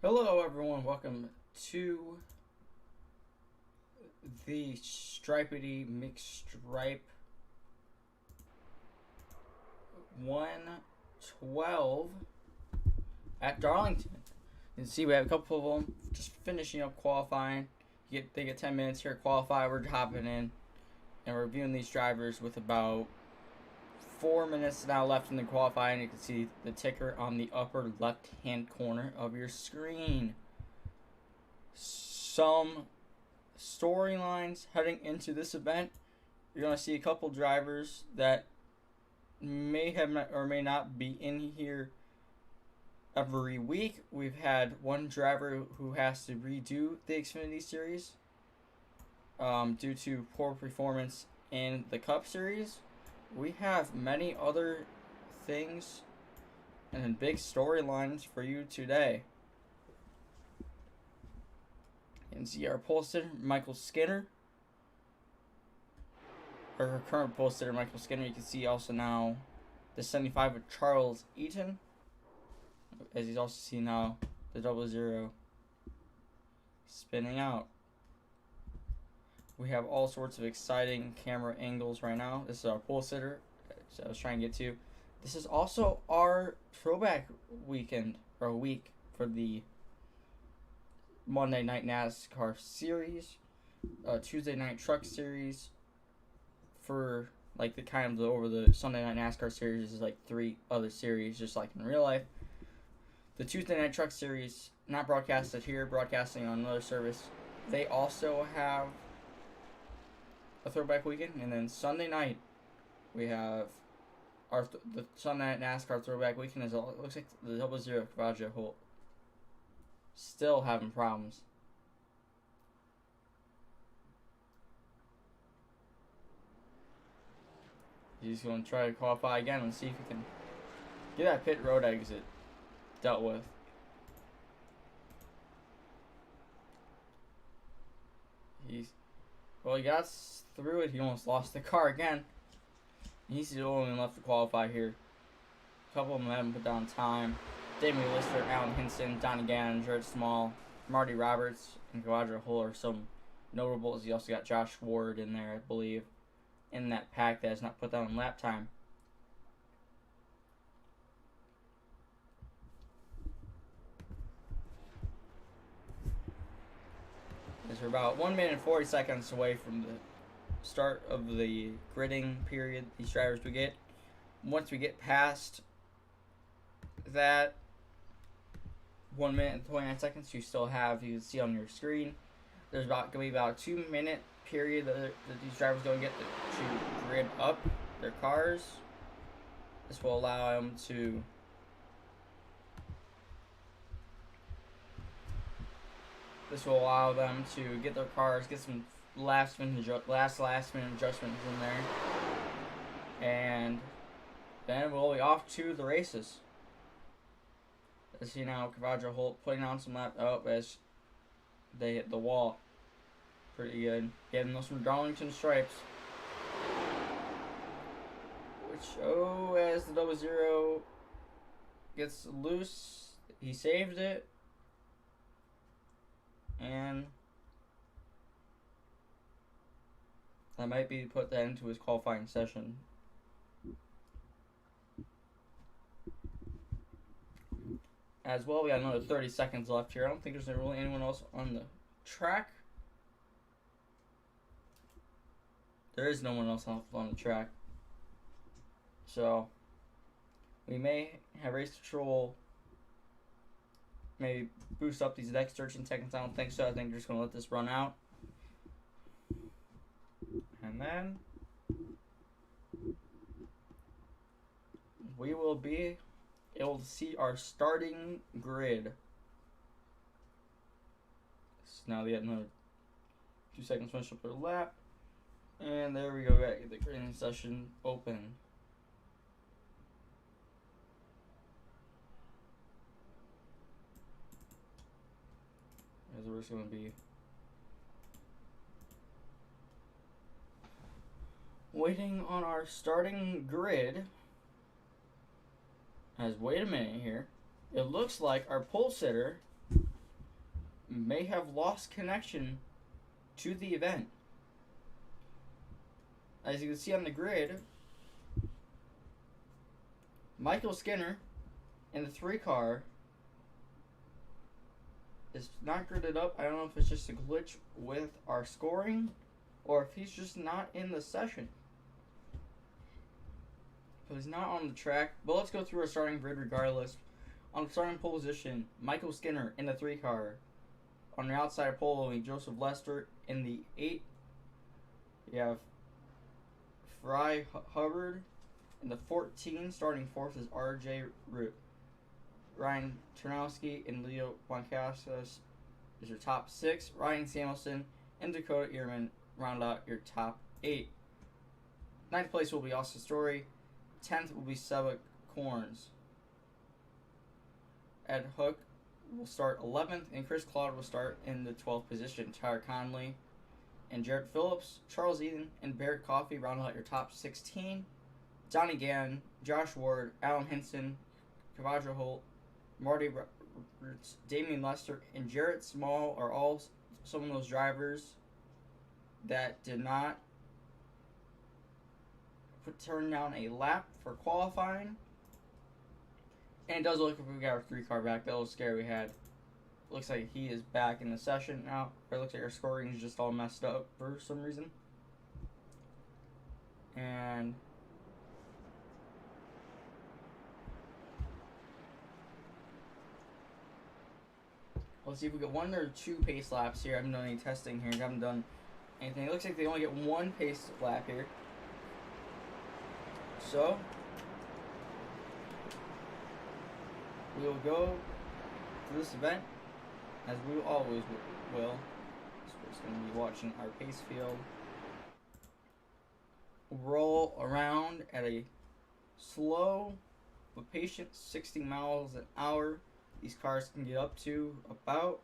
Hello everyone, welcome to the Stripedy McStripe 112 at Darlington. You can see we have a couple of them just finishing up qualifying. They get 10 minutes here to qualify. We're hopping in and reviewing these drivers with about 4 minutes now left in the qualifying. You can see the ticker on the upper left hand corner of your screen. Some storylines heading into this event. You're going to see a couple drivers that may have or may not be in here every week. We've had one driver who has to redo the Xfinity Series due to poor performance in the Cup Series. We have many other things and big storylines for you today. You can see our pole sitter, Michael Skinner. Or our current pole sitter, Michael Skinner. You can see also now the 75 of Charles Eaton. As you also see now, the 00 spinning out. We have all sorts of exciting camera angles right now. This is our pole sitter, so I was trying to get to. This is also our throwback weekend, or week, for the Monday Night NASCAR Series, Tuesday Night Truck Series, for like the kind of over the Sunday Night NASCAR Series is like 3 other series, just like in real life. The Tuesday Night Truck Series, not broadcasted here, broadcasting on another service. They also have a throwback weekend, and then Sunday night we have the Sunday Night NASCAR throwback weekend. It looks like the 00 Cavaggio Holt still having problems. He's going to try to qualify again and see if he can get that pit road exit dealt with. Well, he got through it. He almost lost the car again. He's the only one left to qualify here. A couple of them haven't put down time. Damien Lister, Alan Hinson, Donnie Gannon, Jared Small, Marty Roberts, and Cavaggio Holt are some notables. You also got Josh Ward in there, I believe, in that pack that has not put down lap time. As we're about 1 minute and 40 seconds away from the start of the gridding period these drivers will get. Once we get past that 1 minute and 29 seconds, you still have, you can see on your screen, there's going to be about a 2 minute period that these drivers don't get to grid up their cars. This will allow them to get their cars, get some last minute adjustments in there, and then we'll be off to the races. As you see now, Cavaggio Holt putting on some lap as they hit the wall. Pretty good. Getting those from Darlington stripes. Which, as the 00 gets loose, he saved it. And that might be put that into his qualifying session. As well, we got another 30 seconds left here. I don't think there's really anyone else on the track. There is no one else on the track. So, we may have race control maybe boost up these next 13 seconds. I don't think so. I think they're just going to let this run out. And then we will be able to see our starting grid. So now they have another 2 seconds finish up their lap. And there we go, back at the grading session open. As we're just going to be waiting on our starting grid. As wait a minute here, it looks like our pole sitter may have lost connection to the event. As you can see on the grid, Michael Skinner in the 3 car is not gridded up. I don't know if it's just a glitch with our scoring or if he's just not in the session. So he's not on the track. But let's go through our starting grid regardless. On the starting pole position, Michael Skinner in the 3 car. On the outside pole, Joseph Lester in the 8. You have Fry Hubbard in the 14. Starting 4th is R.J. Root. Ryan Ternowski and Leo Boncasas is your top 6. Ryan Samuelson and Dakota Ehrman round out your top 8. 9th place will be Austin Story. 10th will be Seba Corns. Ed Hook will start 11th, and Chris Claude will start in the 12th position. Tyler Conley and Jared Phillips, Charles Eden, and Barrett Coffey round out your top 16. Johnny Gann, Josh Ward, Alan Hinson, Kavajo Holt, Marty Roberts, Damian Lester, and Jarrett Small are all some of those drivers that did not turn down a lap for qualifying. And it does look like we got our 3 car back. That little scare we had. Looks like he is back in the session now. It looks like our scoring is just all messed up for some reason. And let's see if we get 1 or 2 pace laps here. I haven't done any testing here. I haven't done anything. It looks like they only get 1 pace lap here. So we will go through this event as we always will. So we're just going to be watching our pace field roll around at a slow but patient 60 miles an hour. These cars can get up to about,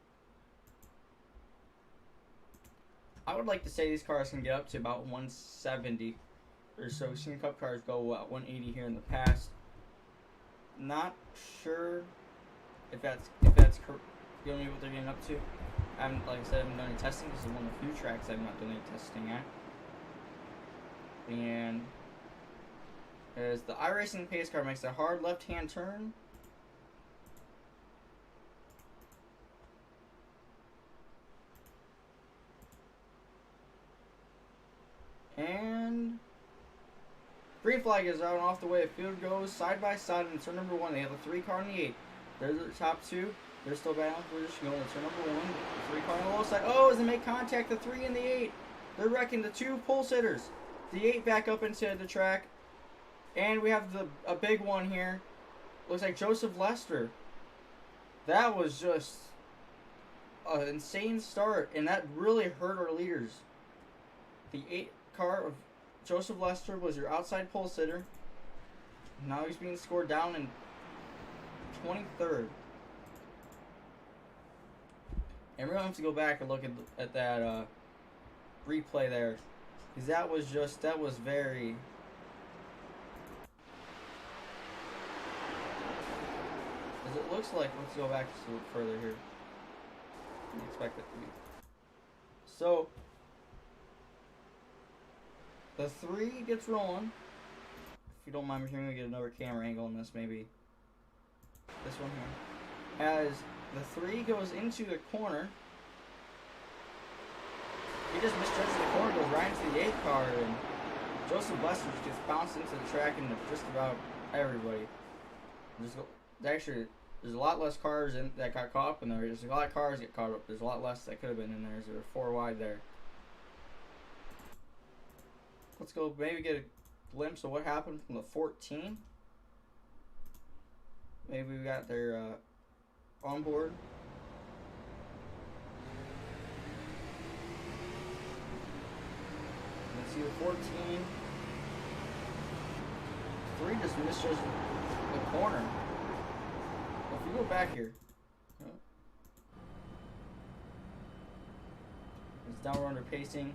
I would like to say these cars can get up to about 170 or so. We've seen Cup cars go at 180 here in the past. Not sure if that's going to be what they're getting up to. I haven't, like I said, I haven't done any testing. This is one of the few tracks I've not done any testing at. And as the iRacing pace car makes a hard left-hand turn, and green flag is out and off the way. The field goes side by side in turn number 1. They have a 3 car in the 8. There's the top 2. They're still battling for position going to turn number 1. The 3 car on the low side. Oh, as they make contact, the 3 and the 8. They're wrecking the 2 pole sitters. The 8 back up into the track. And we have a big one here. Looks like Joseph Lester. That was just an insane start, and that really hurt our leaders. The 8 car of Joseph Lester was your outside pole sitter. Now he's being scored down in 23rd. And we're going to have to go back and look at that replay there. Because that was very... As it looks like, let's go back just a little further here. I expect it to be. So, the 3 gets rolling. If you don't mind me hearing, we get another camera angle on this, maybe this one here. As the 3 goes into the corner, he just misjudges the corner, goes right into the 8 car, and Joseph Lester just gets bounced into the track into just about everybody. Actually, there's a lot less cars that got caught up in there. There's a lot of cars get caught up. There's a lot less that could have been in there. There were 4 wide there. Let's go maybe get a glimpse of what happened from the 14. Maybe we got their onboard. Let's see the 14. 3 just misses the corner. If you go back here, it's downward under pacing.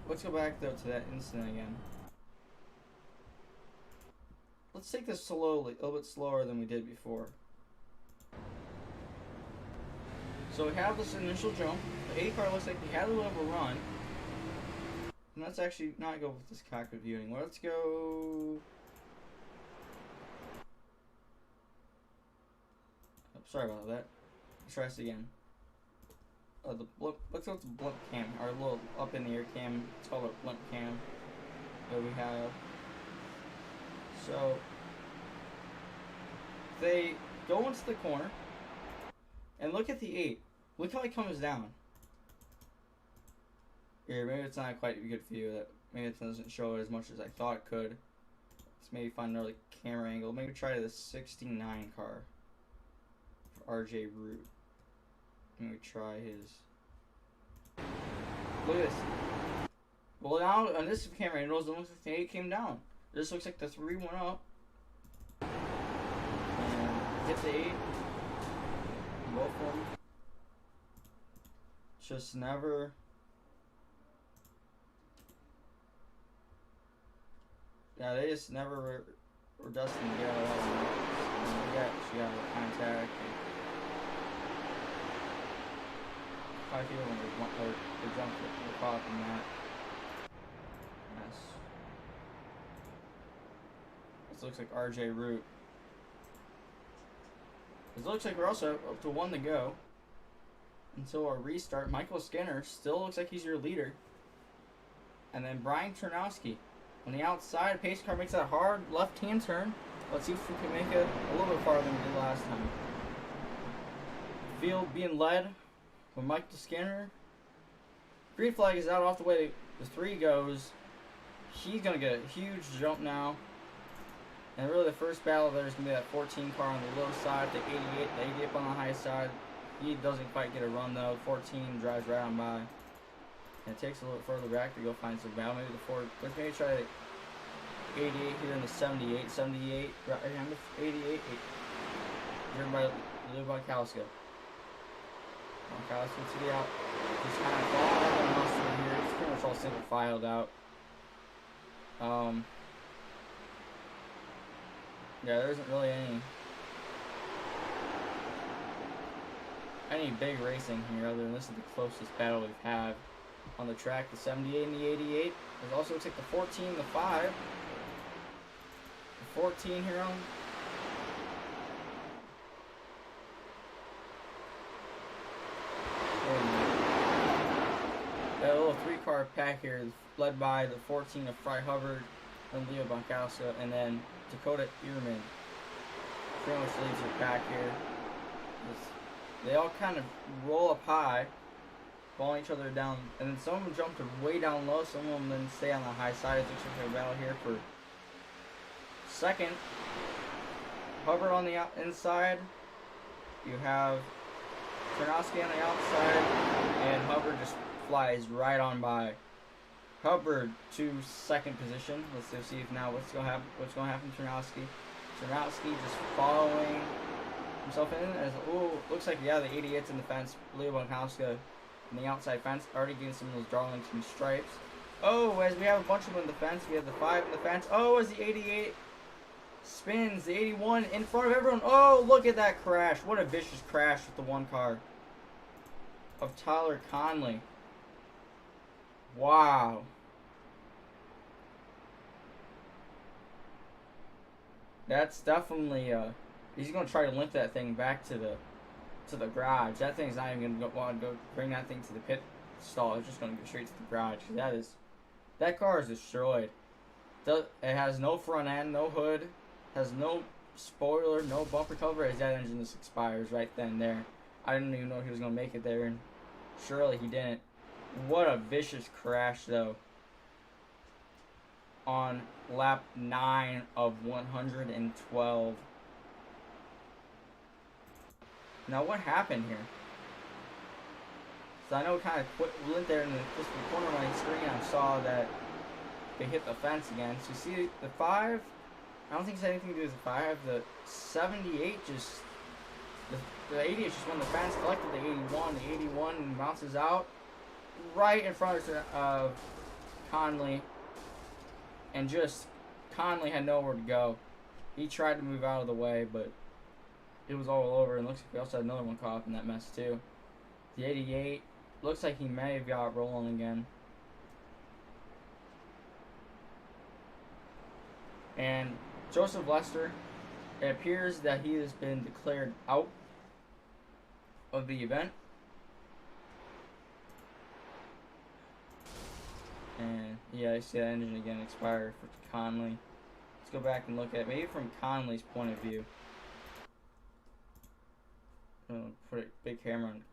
Let's go back though to that incident again. Let's take this slowly, a little bit slower than we did before. So we have this initial jump. The 8 car looks like he had a little of a run. And let's actually not go with this cockpit view anymore. Let's go. Oh, sorry about that. Let's try this again. The blimp, let's go with the blimp cam, our little up in the air cam. It's called a blimp cam that we have. So they go into the corner and look at the 8. Look how he comes down. Here, maybe it's not quite a good view. Maybe it doesn't show it as much as I thought it could. Let's maybe find another camera angle. Maybe try the 69 car for RJ Root. Maybe try his. Look at this. Well, now on this camera angle, it looks like the 8 came down. This looks like the 3 went up. And hit the 8. Both of them. Just never. Yeah, they just never were destined to get out of that. She got a contact. I feel when they jumped the caught in that. Yes. This looks like RJ Root. It looks like we're also up to 1 to go. Until our restart. Michael Skinner still looks like he's your leader. And then Brian Turnowski. On the outside, pace car makes that hard left-hand turn. Let's see if we can make it a little bit farther than we did last time. Field being led by Michael Skinner. Green flag is out off the way. The 3 goes. He's going to get a huge jump now. And really the first battle there is going to be that 14 car on the low side, the 88. The 88 on the high side. He doesn't quite get a run though. 14 drives right on by. And it takes a little further back to go find some battle. Maybe the 4. Let's maybe try the 88 here in the 78. 78. Right hand with 88. Driven by Bonkowski. Bonkowski to the out. Just kind of falling out of the muscle here. It's pretty much all single filed out. Yeah, there isn't really any big racing here other than this is the closest battle we've had on the track. The 78 and the 88. It also looks like the 14, the 5. The 14 here on. That little 3-car pack here is led by the 14 of Fry Hubbard and Leo Bonkowska, and then Dakota Ehrman pretty much leads your pack here. They all kind of roll up high, falling each other down, and then some of them jump to way down low, some of them then stay on the high side. It's actually a battle here for second. Hubbard on the inside. You have Turnowski on the outside, and Hubbard just flies right on by. Hubbard to second position. Let's see if now what's going to happen to Turnowski. Turnowski just following himself in as looks like the 88's in the fence. Leo Bonkowska in the outside fence, already getting some of those Darlington stripes. Oh, as we have a bunch of them in the fence, we have the 5 in the fence. Oh, as the 88 spins, the 81 in front of everyone. Oh, look at that crash! What a vicious crash with the 1 car of Tyler Conley. Wow. That's definitely he's gonna try to limp that thing back to the garage. That thing's not even gonna want to go bring that thing to the pit stall. It's just gonna go straight to the garage. That car is destroyed. It has no front end, no hood, has no spoiler, no bumper cover. As that engine just expires right then and there. I didn't even know he was gonna make it there, and surely he didn't. What a vicious crash though. On lap 9 of 112. Now what happened here? So I know it kind of went there in just the corner of my screen. I saw that they hit the fence again. So you see the 5, I don't think it's anything to do with the 5. The 78 just, the 88 just won the fence, collected the 81. The 81 bounces out right in front of Conley. And just, Conley had nowhere to go. He tried to move out of the way, but it was all over. And looks like we also had another one caught up in that mess too. The 88 looks like he may have got rolling again. And Joseph Lester, it appears that he has been declared out of the event. And yeah, I see that engine again expired for Conley. Let's go back and look at it, maybe from Conley's point of view. I'm gonna put a big camera on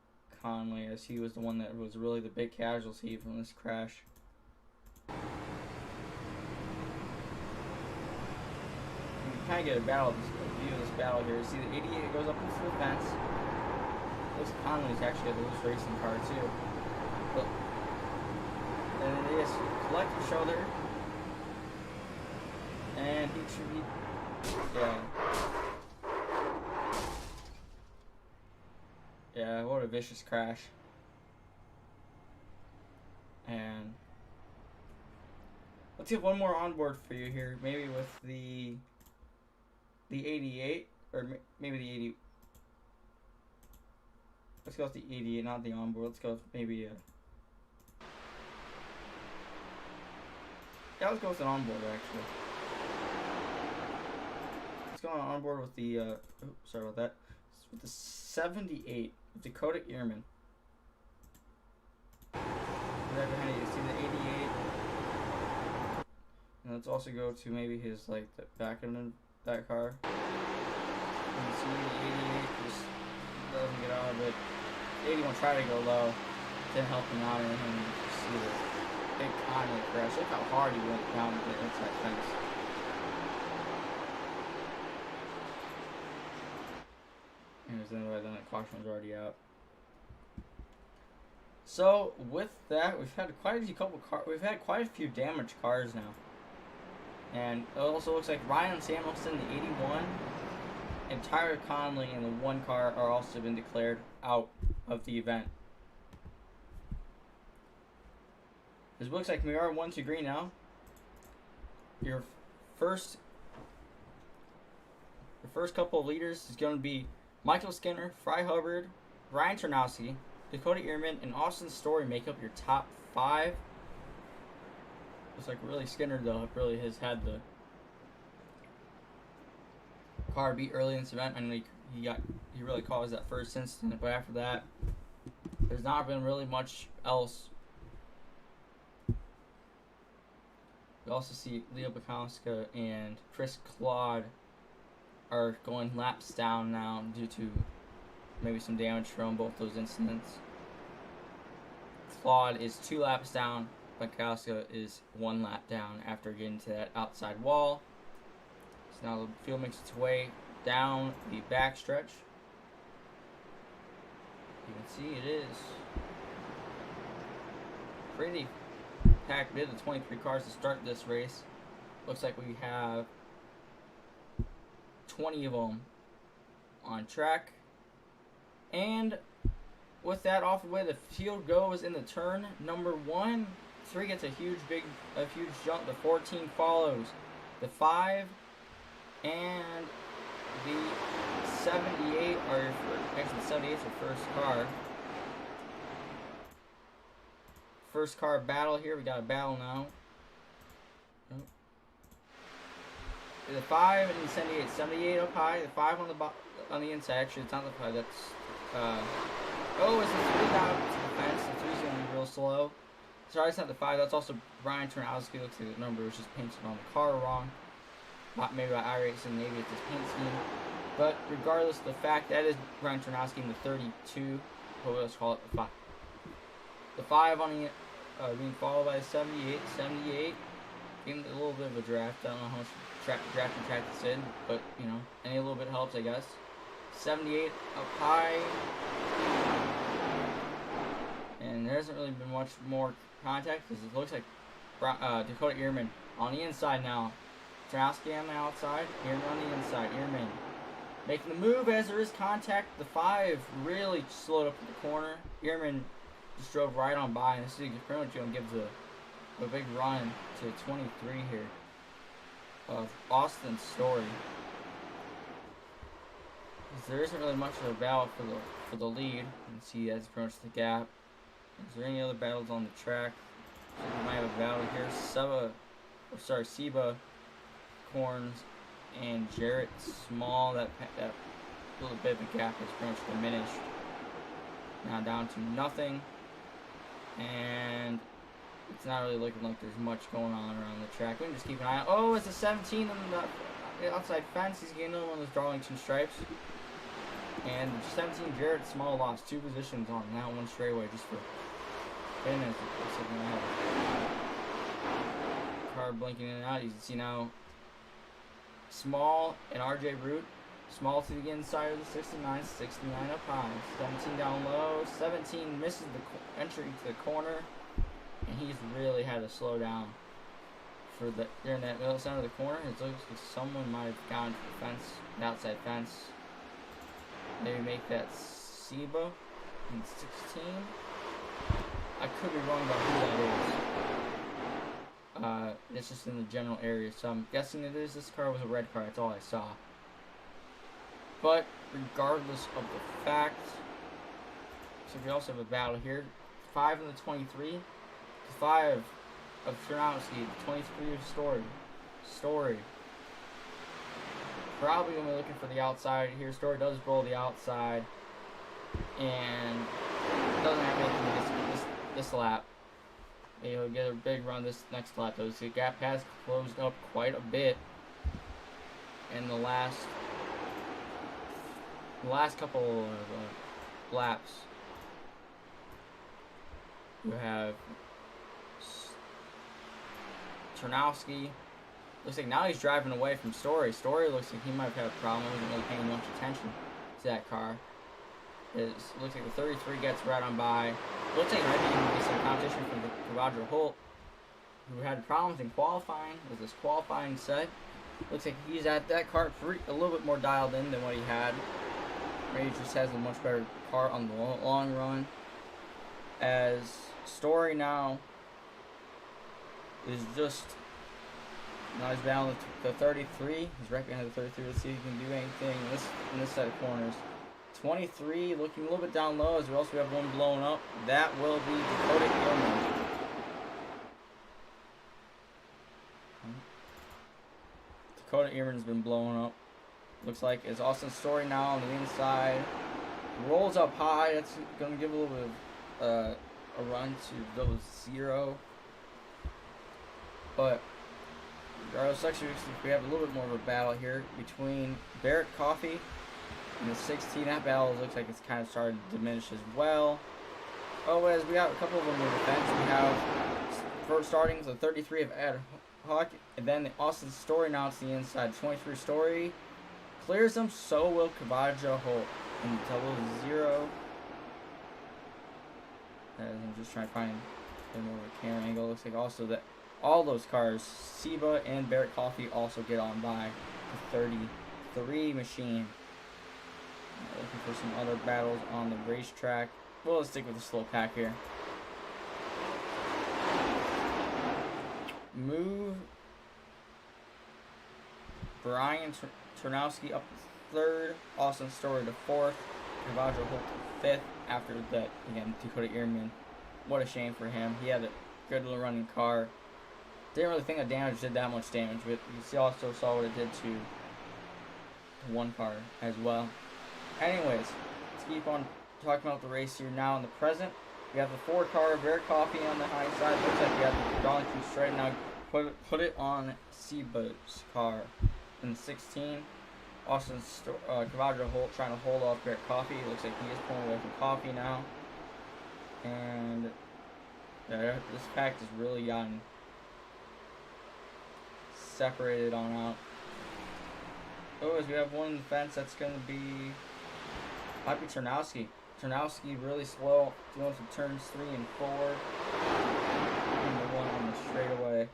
Conley, as he was the one that was really the big casualty from this crash. You can kind of get a view of this battle here. You see the 88 goes up into the fence. Looks like Conley's actually a loose racing car too. But, and they just collect each other. And yeah. Yeah, what a vicious crash. And let's get one more onboard for you here. Maybe with the 88, or maybe the 80. Let's go with the 88, not the onboard. Let's go with maybe yeah, let's go with an onboard actually. Let's go on onboard with the sorry about that. With the 78 Dakota Ehrman. Right behind you, see the 88. And let's also go to maybe his like the back of that car. And see the 88 just doesn't get out of it. 81 tried to go low, didn't help him out, and you see this big Conley crash. Look how hard he went down the inside fence. And then the caution was already out. So with that, we've had quite a few damaged cars now. And it also looks like Ryan Samuelson, the 81, and Tyler Conley in the 1 car are also been declared out of the event. It looks like we are 1-2 green now. Your first couple of leaders is going to be Michael Skinner, Fry Hubbard, Ryan Ternowski, Dakota Ehrman, and Austin Story make up your top 5. Looks like really Skinner though really has had the car beat early in this event. I know he really caused that first incident, but after that, there's not been really much else. We also see Leo Bukowska and Chris Claude are going laps down now due to maybe some damage from both those incidents. Claude is 2 laps down. Bukowska is 1 lap down after getting to that outside wall. So now the field makes its way down the back stretch. You can see it is pretty packed bid. The 23 cars to start this race. Looks like we have 20 of them on track. And with that off the way, the field goes in the turn number 1. 3 gets a huge jump. The 14 follows. The 5 and the 78 are actually the 78 is your first car. First car battle here. We got a battle now. The 5 and the 78. 78 up high. The 5 on the inside. Actually, it's not the 5. That's oh, it's the 3 down to the fence. The 3's gonna be real slow. Sorry, it's not the 5. That's also Brian Ternowski. Looks like the number was just painted on the car wrong. Not maybe by iRacing, maybe it's his paint scheme. But regardless of the fact, that is Brian Ternowski in the 32. What let's call it the 5. The 5 on the being followed by the 78. 78 getting a little bit of a draft. I don't know how much draft and track this in, but you know, any little bit helps, I guess. 78 up high. And there hasn't really been much more contact because it looks like Dakota Ehrman on the inside now. Ternowski on the outside, Ehrman on the inside. Ehrman making the move as there is contact. The 5 really slowed up in the corner. Ehrman just drove right on by, and this is pretty much going to give a big run to 23 here of Austin Story. There isn't really much of a battle for the lead. You can see that's pretty much the gap. Is there any other battles on the track? So we might have a battle here. Seba, Corns, and Jarrett Small. That little bit of a gap is pretty much diminished. Now down to nothing, and it's not really looking like there's much going on around the track. We can just keep an eye on. Oh, it's a 17 on the outside fence. He's getting another one of those Darlington stripes. And 17 Jarrett Small lost 2 positions on that one straightaway just for Finn. As looks like we have a car blinking in and out. You can see now Small and RJ Root. Small to the inside of the 69, 69 up high, 17 down low, 17 misses the entry to the corner, and he's really had to slow down for they're in that middle center of the corner. It looks like someone might have gone to the fence, the outside fence. Maybe make that Seba in 16. I could be wrong about who that is. It's just in the general area, so I'm guessing it is. This car was a red car. That's all I saw. But regardless of the fact, so we also have a battle here. 5 in the 23. 5 of Chernowski. 23 of Story. Probably going to be looking for the outside here. Story does blow the outside. And doesn't have anything this lap. He'll get a big run this next lap though. So the gap has closed up quite a bit in the last couple of laps. You have Chernowski. Looks like now he's driving away from Story. Story looks like he might have had a problem. He wasn't really paying much attention to that car. It looks like the 33 gets right on by. Looks like there might be some competition from the Roger Holt, who had problems in qualifying with his qualifying set. Looks like he's at that car a little bit more dialed in than what he had. He just has a much better car on the long run. As Story now is just now he's down the 33. He's right behind the 33. Let's see if he can do anything in this set of corners. 23 looking a little bit down low as we also have one blown up. That will be Dakota Gilman. Dakota Ehrman's been blown up. Looks like it's Austin Story now on the inside. Rolls up high. That's going to give a little bit of a run to those 0. But regardless, actually, we have a little bit more of a battle here between Barrett Coffey and the 16. That battle looks like it's kind of starting to diminish as well. Oh, as we got a couple of them in defense. We have first starting the 33 of Ed Hawk, and then the Austin Story now to the inside. 23 Story clears them, so will Kavaja Holt in double 0. I'm just trying to find a more of a camera angle. Looks like also that all those cars, Seba and Barrett Coffey, also get on by the 33 machine. Looking for some other battles on the racetrack. Well, let's stick with the slow pack here. Move Brian Chernowski up to 3rd, Austin Story to 4th, Kavaja Holt to 5th. After that, again, Dakota Ehrman. What a shame for him. He had a good little running car. Didn't really think the damage did that much damage, but you also saw what it did to one car as well. Anyways, let's keep on talking about the race here now in the present. We have the 4 car, Barrett Coffey on the high side. Looks like we have the Darlington straight now. Put it on Seba's car in the 16. Austin Kavaja Holt trying to hold off Barrett Coffey. Looks like he is pulling away from Coffey now. And this pack has really gotten separated on out. Oh, as we have one in the fence, that's going to be might be Chernowski. Chernowski really slow, doing some turns 3 and 4. And the one on the straightaway.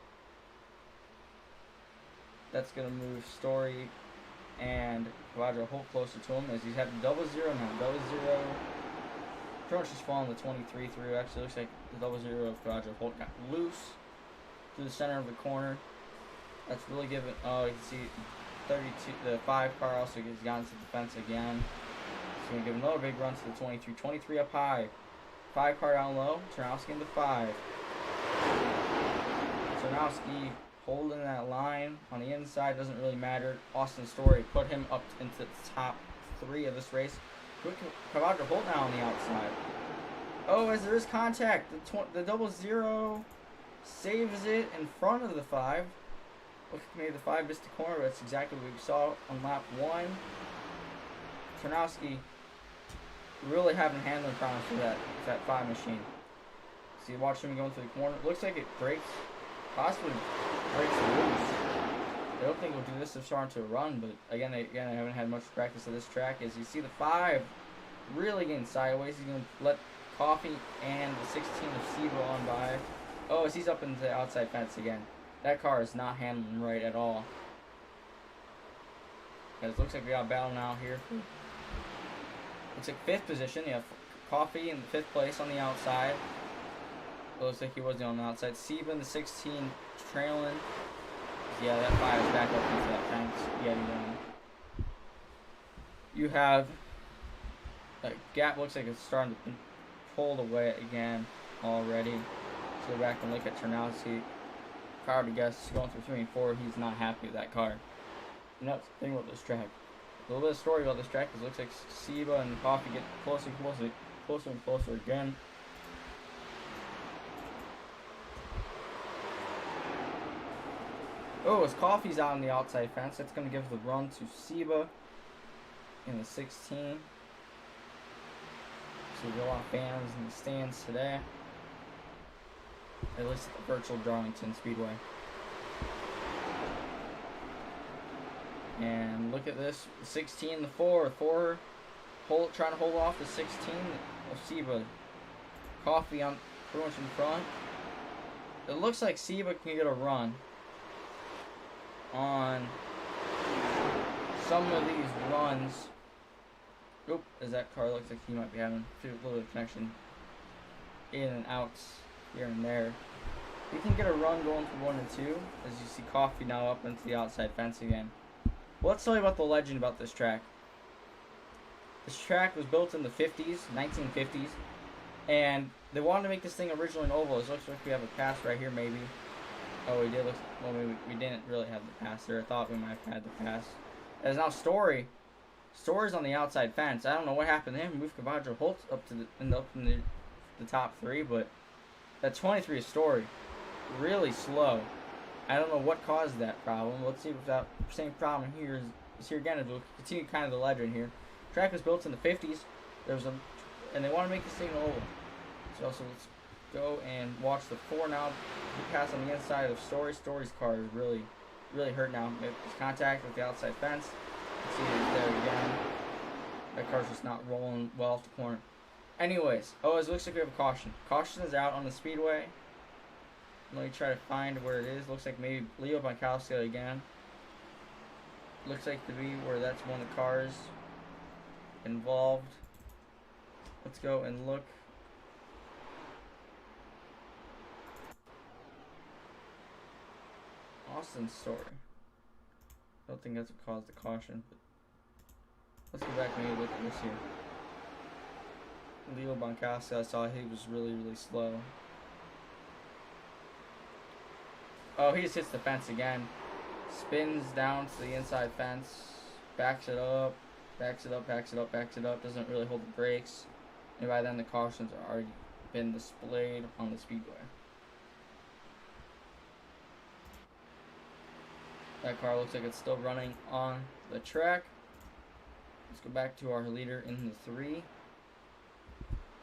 That's going to move Story and Kavaja Holt closer to him as he's having double 0 now. Double 0. Pretty much just following the 23 through. Actually, looks like the double 0 of Kavaja Holt got loose to the center of the corner. That's really giving. Oh, you can see 32, the 5 car also gets gotten to the fence again. So we're going to give another big run to the 23. 23 up high. 5 car down low. Tarnowski into 5. Tarnowski holding that line on the inside. Doesn't really matter. Austin Story put him up into the top 3 of this race. Quick Cavallo hold now on the outside. Oh, as there is contact. The 00 saves it in front of the 5. Looks like maybe the 5 missed the corner, but that's exactly what we saw on lap 1. Tarnowski really having handling problems for that 5 machine. See, watch him going through the corner. Looks like it breaks, possibly breaks loose. I don't think we'll do this if starting to run, but again, I haven't had much practice of this track. As you see the 5 really getting sideways, he's going to let Coffee and the 16 of Sibo on by. Oh, as he's up into the outside fence again. That car is not handling right at all. It looks like we got a battle now here. Looks like 5th position. You have Coffee in 5th place on the outside. It looks like he wasn't on the outside. Siba in the 16 trailing. Yeah, that 5 is back up into that fence yet again. You have that gap looks like it's starting to be pulled away again already. So back and look at Tarnowski. Car to guess going through 3 and 4. He's not happy with that car. And that's the thing about this track. A little bit of story about this track is it looks like Siba and Coffee get closer and closer again. Oh, as Coffee's out on the outside fence, that's going to give the run to Siba in the 16. So we got a lot of fans in the stands today. At least at the virtual Darlington Speedway. And look at this, 16, the 4 trying to hold off the 16 of Siba. Coffee on pretty much in front. It looks like Siba can get a run on some of these runs. Oop, as that car looks like he might be having a little bit of connection in and outs here and there. We can get a run going for 1 and 2, as you see Coffee now up into the outside fence again. Well, let's tell you about the legend about this track. This track was built in the 50s, 1950s, and they wanted to make this thing originally an oval. It looks like we have a pass right here, maybe. Oh, we did. Well, maybe we didn't really have the pass there. I thought we might have had the pass. As now Story's on the outside fence. I don't know what happened to him. Moved Cavallo Holtz up to in the top 3, but that 23 is Story. Really slow. I don't know what caused that problem. Let's see if that same problem here is here again. We'll continue kind of the legend here. Track was built in the 50s. And they want to make this thing an oval. So let's go and watch the 4 now. He passed on the inside of Story. Story's car is really hurt now. It's contact with the outside fence. Let's see it there again. That car's just not rolling well off the corner. Anyways, it looks like we have a caution. Caution is out on the speedway. Let me try to find where it is. Looks like maybe Leo Bonkowski again. Looks like to be where that's one of the cars involved. Let's go and look. Austin's Story. I don't think that's what caused the caution, but let's go back and maybe look at this here. Leo Bonkowski, I saw he was really slow. Oh, he just hits the fence again. Spins down to the inside fence. Backs it up. Doesn't really hold the brakes. And by then the cautions are already been displayed on the speedway. That car looks like it's still running on the track. Let's go back to our leader in the 3.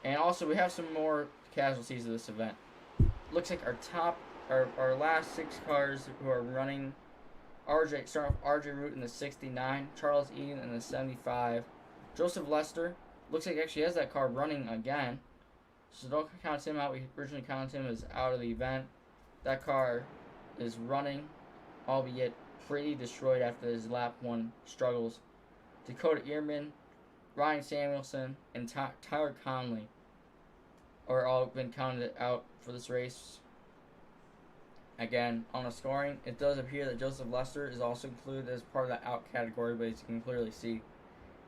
And also we have some more casualties of this event. Looks like our last 6 cars who are running, starting off RJ Root in the 69, Charles Eden in the 75, Joseph Lester looks like actually has that car running again, so don't count him out. We originally counted him as out of the event. That car is running, albeit pretty destroyed after his lap 1 struggles. Dakota Ehrman, Ryan Samuelson, and Tyler Conley are all been counted out for this race. Again, on the scoring, it does appear that Joseph Lester is also included as part of that out category, but as you can clearly see,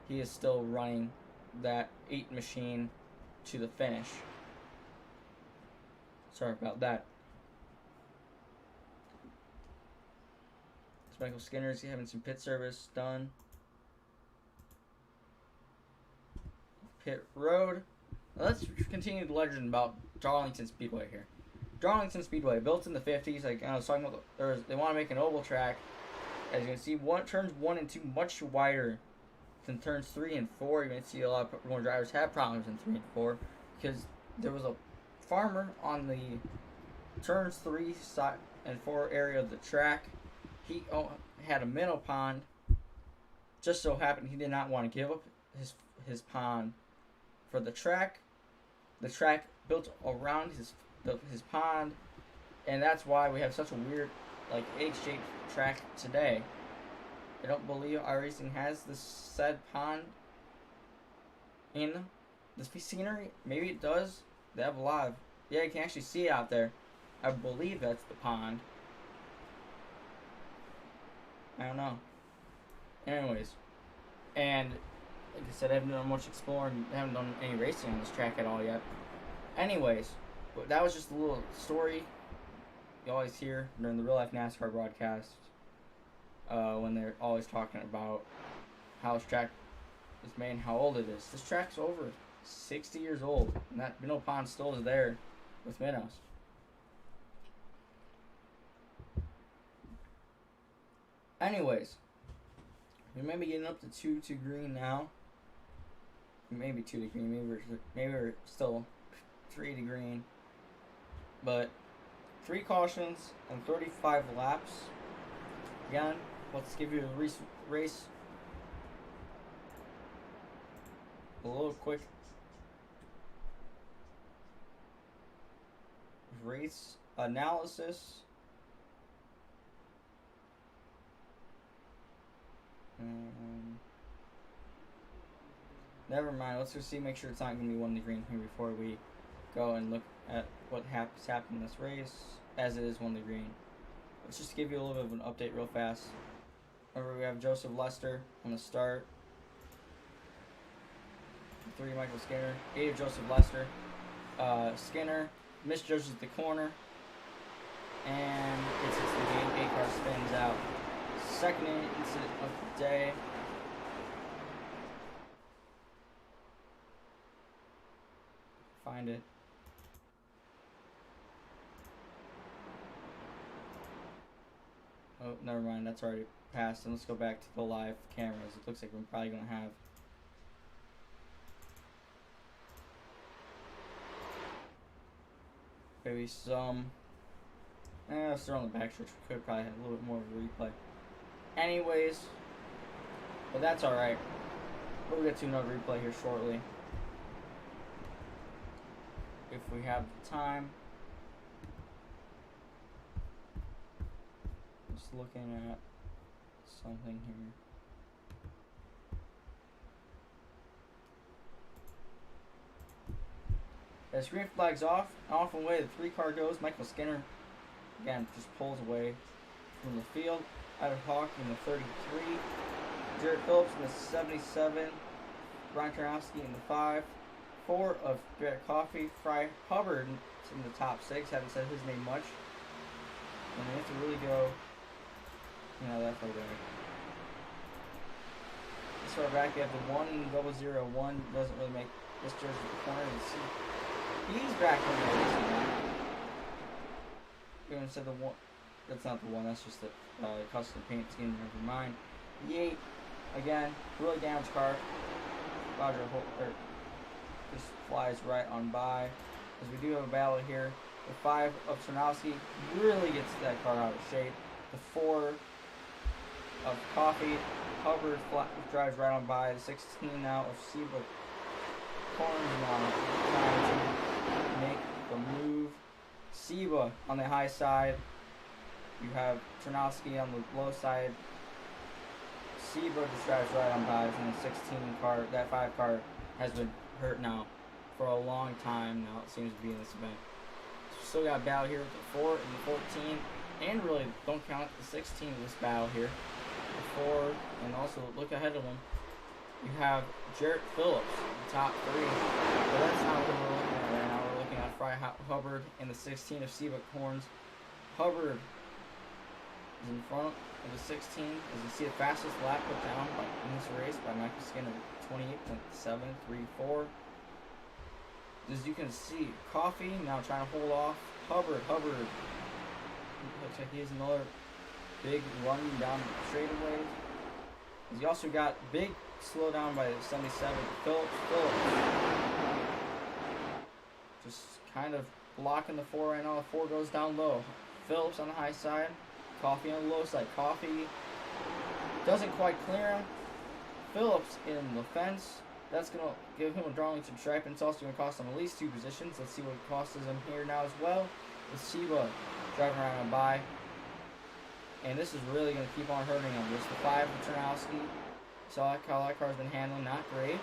he is still running that 8 machine to the finish. Sorry about that. So Michael Skinner's having some pit service done. Pit road. Now let's continue the legend about Darlington Speedway here. Darlington Speedway, built in the 50s, like I was talking about, they want to make an oval track. As you can see, turns 1 and 2 much wider than turns 3 and 4. You can see a lot of more drivers have problems in 3 and 4 because there was a farmer on the turns 3 and 4 area of the track. He had a minnow pond. Just so happened he did not want to give up his pond for the track. The track built around his pond, and that's why we have such a weird, like, egg-shaped track today. I don't believe iRacing has this said pond in the scenery. Maybe it does. They have a lot of, yeah, you can actually see it out there. I believe that's the pond. I don't know. Anyways, and like I said, I haven't done much exploring. I haven't done any racing on this track at all yet. Anyways, but that was just a little story you always hear during the real life NASCAR broadcast when they're always talking about how this track is made and how old it is. This track's over 60 years old, and that minnow pond still is there with minnows. Anyways, we may be getting up to 2 to green now. Maybe 2 to green. Maybe we're still 3 to green. But 3 cautions and 35 laps. Again, let's give you a race. A little quick race analysis. Never mind. Let's just make sure it's not going to be 1 to green here before we go and look at what happened in this race, as it is 1 to green. Let's just give you a little bit of an update real fast. Remember, we have Joseph Lester on the start. 3, Michael Skinner. 8 of Joseph Lester. Skinner misjudges the corner, and it's the gate. 8 car spins out. Second incident of the day. Find it. Oh, never mind. That's already passed. And let's go back to the live cameras. It looks like we're probably going to have maybe some. Let's throw on the back stretch. We could probably have a little bit more of a replay. Anyways, but that's alright. We'll get to another replay here shortly, if we have the time. Just looking at something here. As green flag's off and away the 3 car goes. Michael Skinner, again, just pulls away from the field. Adam Hawk in the 33. Jared Phillips in the 77. Brian Tarnowski in the 5. 4 of Garrett Coffey. Fry Hubbard in the top 6. Haven't said his name much. And we have to really go, that far back. This far back, you have the 1-0-0-1. Doesn't really make this jersey the corner. He's back in there. We haven't said the 1. That's not the 1. That's just the custom paint scheme. Never mind. The 8, again, really damaged car. Roger Holter just flies right on by. As we do have a battle here. The 5 of Tarnowski really gets that car out of shape. The 4 of Coffey. Hubbard drives right on by. The 16 now of Seabrook. Corners now trying to make the move. Seba on the high side. You have Tarnowski on the low side. Seba just drives right on by from the 16 car. That 5 car has been hurt now for a long time now, it seems to be in this event. So we still got a battle here with the 4 and the 14. and really don't count the 16 of this battle here. The 4, and also look ahead of him. You have Jarrett Phillips, the top 3. But that's not what we're looking at right now. We're looking at Fry Hubbard in the 16 of Seabuck Horns. Hubbard is in front of the 16. As you see, the fastest lap put down in this race by Michael Skinner, 28.734. As you can see, Coffee now trying to hold off Hubbard. Looks like he has another big run down the straightaways. You also got big slowdown by 77. Phillips. Just kind of blocking the 4 right now. The 4 goes down low. Phillips on the high side. Coffee on the low side. Coffee doesn't quite clear him. Phillips in the fence. That's going to give him a Darlington stripe, and it's also going to cost him at least 2 positions. Let's see what it costs him here now as well. With Siva driving around and by. And this is really going to keep on hurting him. There's the 5 for Turnowski. Saw how that car's been handling, not great.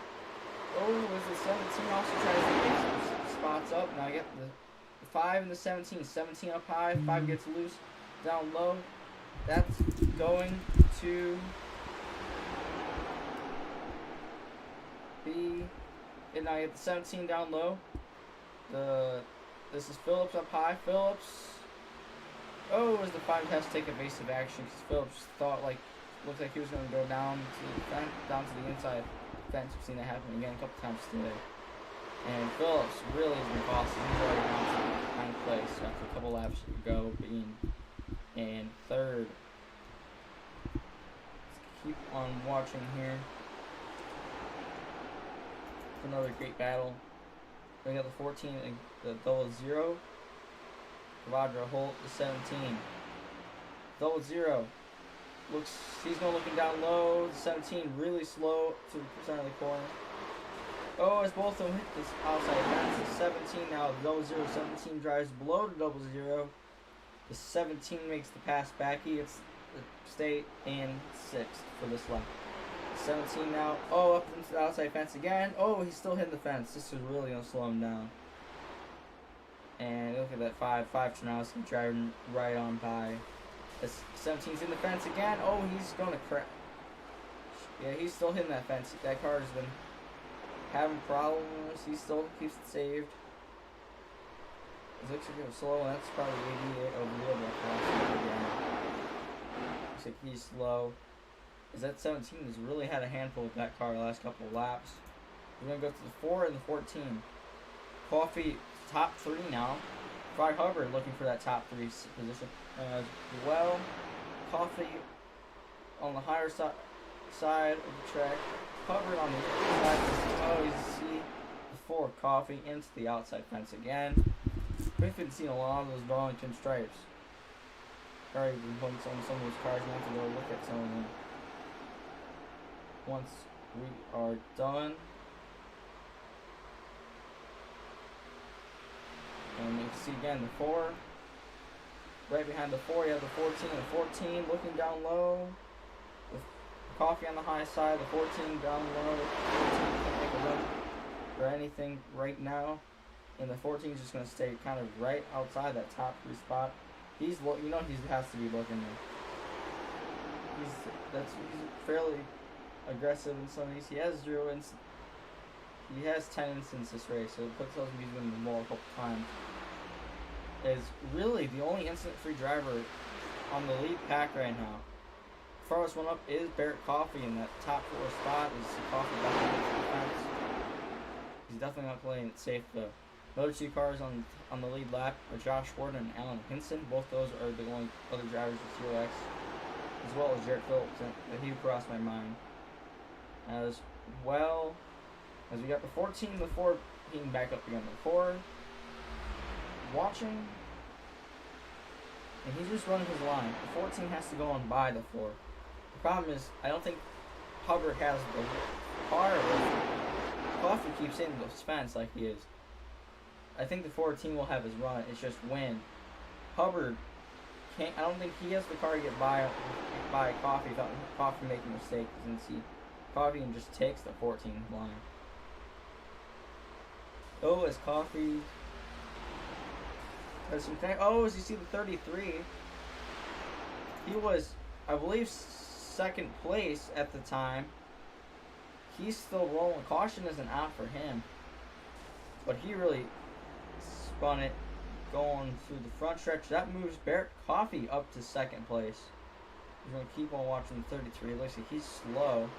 Oh, is the 17 also tries to get some spots up. Now I get the 5 and the 17. 17 up high, 5 gets loose, down low. That's going to be, and now I get the 17 down low. This is Phillips up high. Phillips. Oh, as the 5 has to take evasive action because Phillips looked like he was going to go down to the inside fence. We've seen that happen again a couple times today. And Phillips really has been costing. He's already down to 9th place after a couple laps to go, being in 3rd. Let's keep on watching here for another great battle. We got the 14 and the 00. Roger Holt, the 17. 00. He's going looking down low. The 17 really slow to the center of the corner. Oh, as both of them hit this outside fence. The 17 now, 17 drives below the 00. The 17 makes the pass back. He gets the stay in 6th for this lap. The 17 now, up into the outside fence again. Oh, he's still hitting the fence. This is really going to slow him down. And look at that 5 Turnowski driving right on by. The 17's in the fence again. Oh, he's going to crash. Yeah, he's still hitting that fence. That car has been having problems. He still keeps it saved. It looks like it was slow, and that's probably 88 over the other again. Looks like he's slow. Is that 17 has really had a handful of that car the last couple of laps. We're going to go to the 4 and the 14. Coffee top 3 now. Fry Hubbard looking for that top 3 position as well. Coffee on the higher side of the track. Hubbard on the inside. Oh, you see the 4 Coffee into the outside fence again. We've been seeing a lot of those Darlington stripes. Already been putting some of those cars. We have to go look at some of them once we are done. And you can see again the 4. Right behind the 4, you have the 14. The 14 looking down low. The Coffee on the high side. The 14 down low. The 14 can't make a run or anything right now. And the 14 is just going to stay kind of right outside that top 3 spot. He has to be looking there. He's fairly aggressive in some of these. He has 0 instances. He has 10 instances this race, so it puts us using the ball a couple times. Is really the only incident-free driver on the lead pack right now. Farthest one up is Barrett Coffee in that top 4 spot. Is Coffee behind the fence. He's definitely not playing it safe though. The other 2 cars on the lead lap are Josh Warden and Alan Hinson. Both those are the only other drivers with COX, as well as Jarrett Phillips. That he crossed my mind as well. As we got the 14 and the 4 heating back up again. The 4 watching, and he's just running his line. The 14 has to go on by the 4. The problem is, I don't think Hubbard has the car with Coffee keeps hitting the fence like he is. I think the 14 will have his run. It's just when Hubbard can't. I don't think he has the car to get by Coffee without Coffee making a mistake. Since Coffee just takes the 14 line. Oh, as Coffee. As you see the 33. he was, I believe, second place at the time. He's still rolling. Caution isn't out for him. But he really spun it going through the front stretch. That moves Barrett Coffee up to second place. He's going to keep on watching the 33. It looks like he's slow.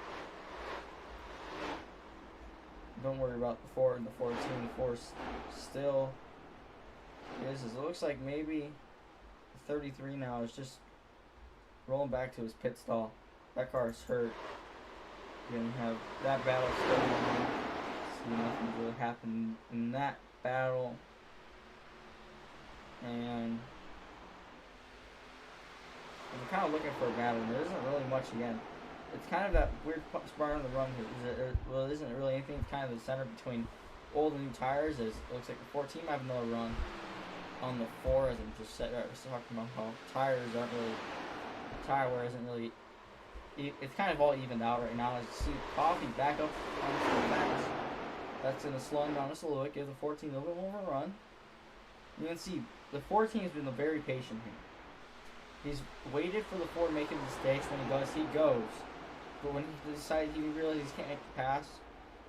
Don't worry about the 4 and the 14. The 4 still is. It looks like maybe the 33 now is just rolling back to his pit stall. That car is hurt. You're going to have that battle still going on. See, nothing really happened in that battle. And I'm kind of looking for a battle. There isn't really much again. It's kind of that weird spot on the run here. Well, it isn't really anything. It's kind of the center between old and new tires. It looks like the 14 might have another run on the 4, as I'm just talking about how tires aren't really, tire wear isn't really, it's kind of all evened out right now. As you see, Coffee back up onto the fence. That's going to slow him down just a little bit, give the 14 a little bit more of a run. You can see the 14 has been very patient here. He's waited for the 4 making mistakes. When he does, he goes. But when he decides he realizes he can't make the pass,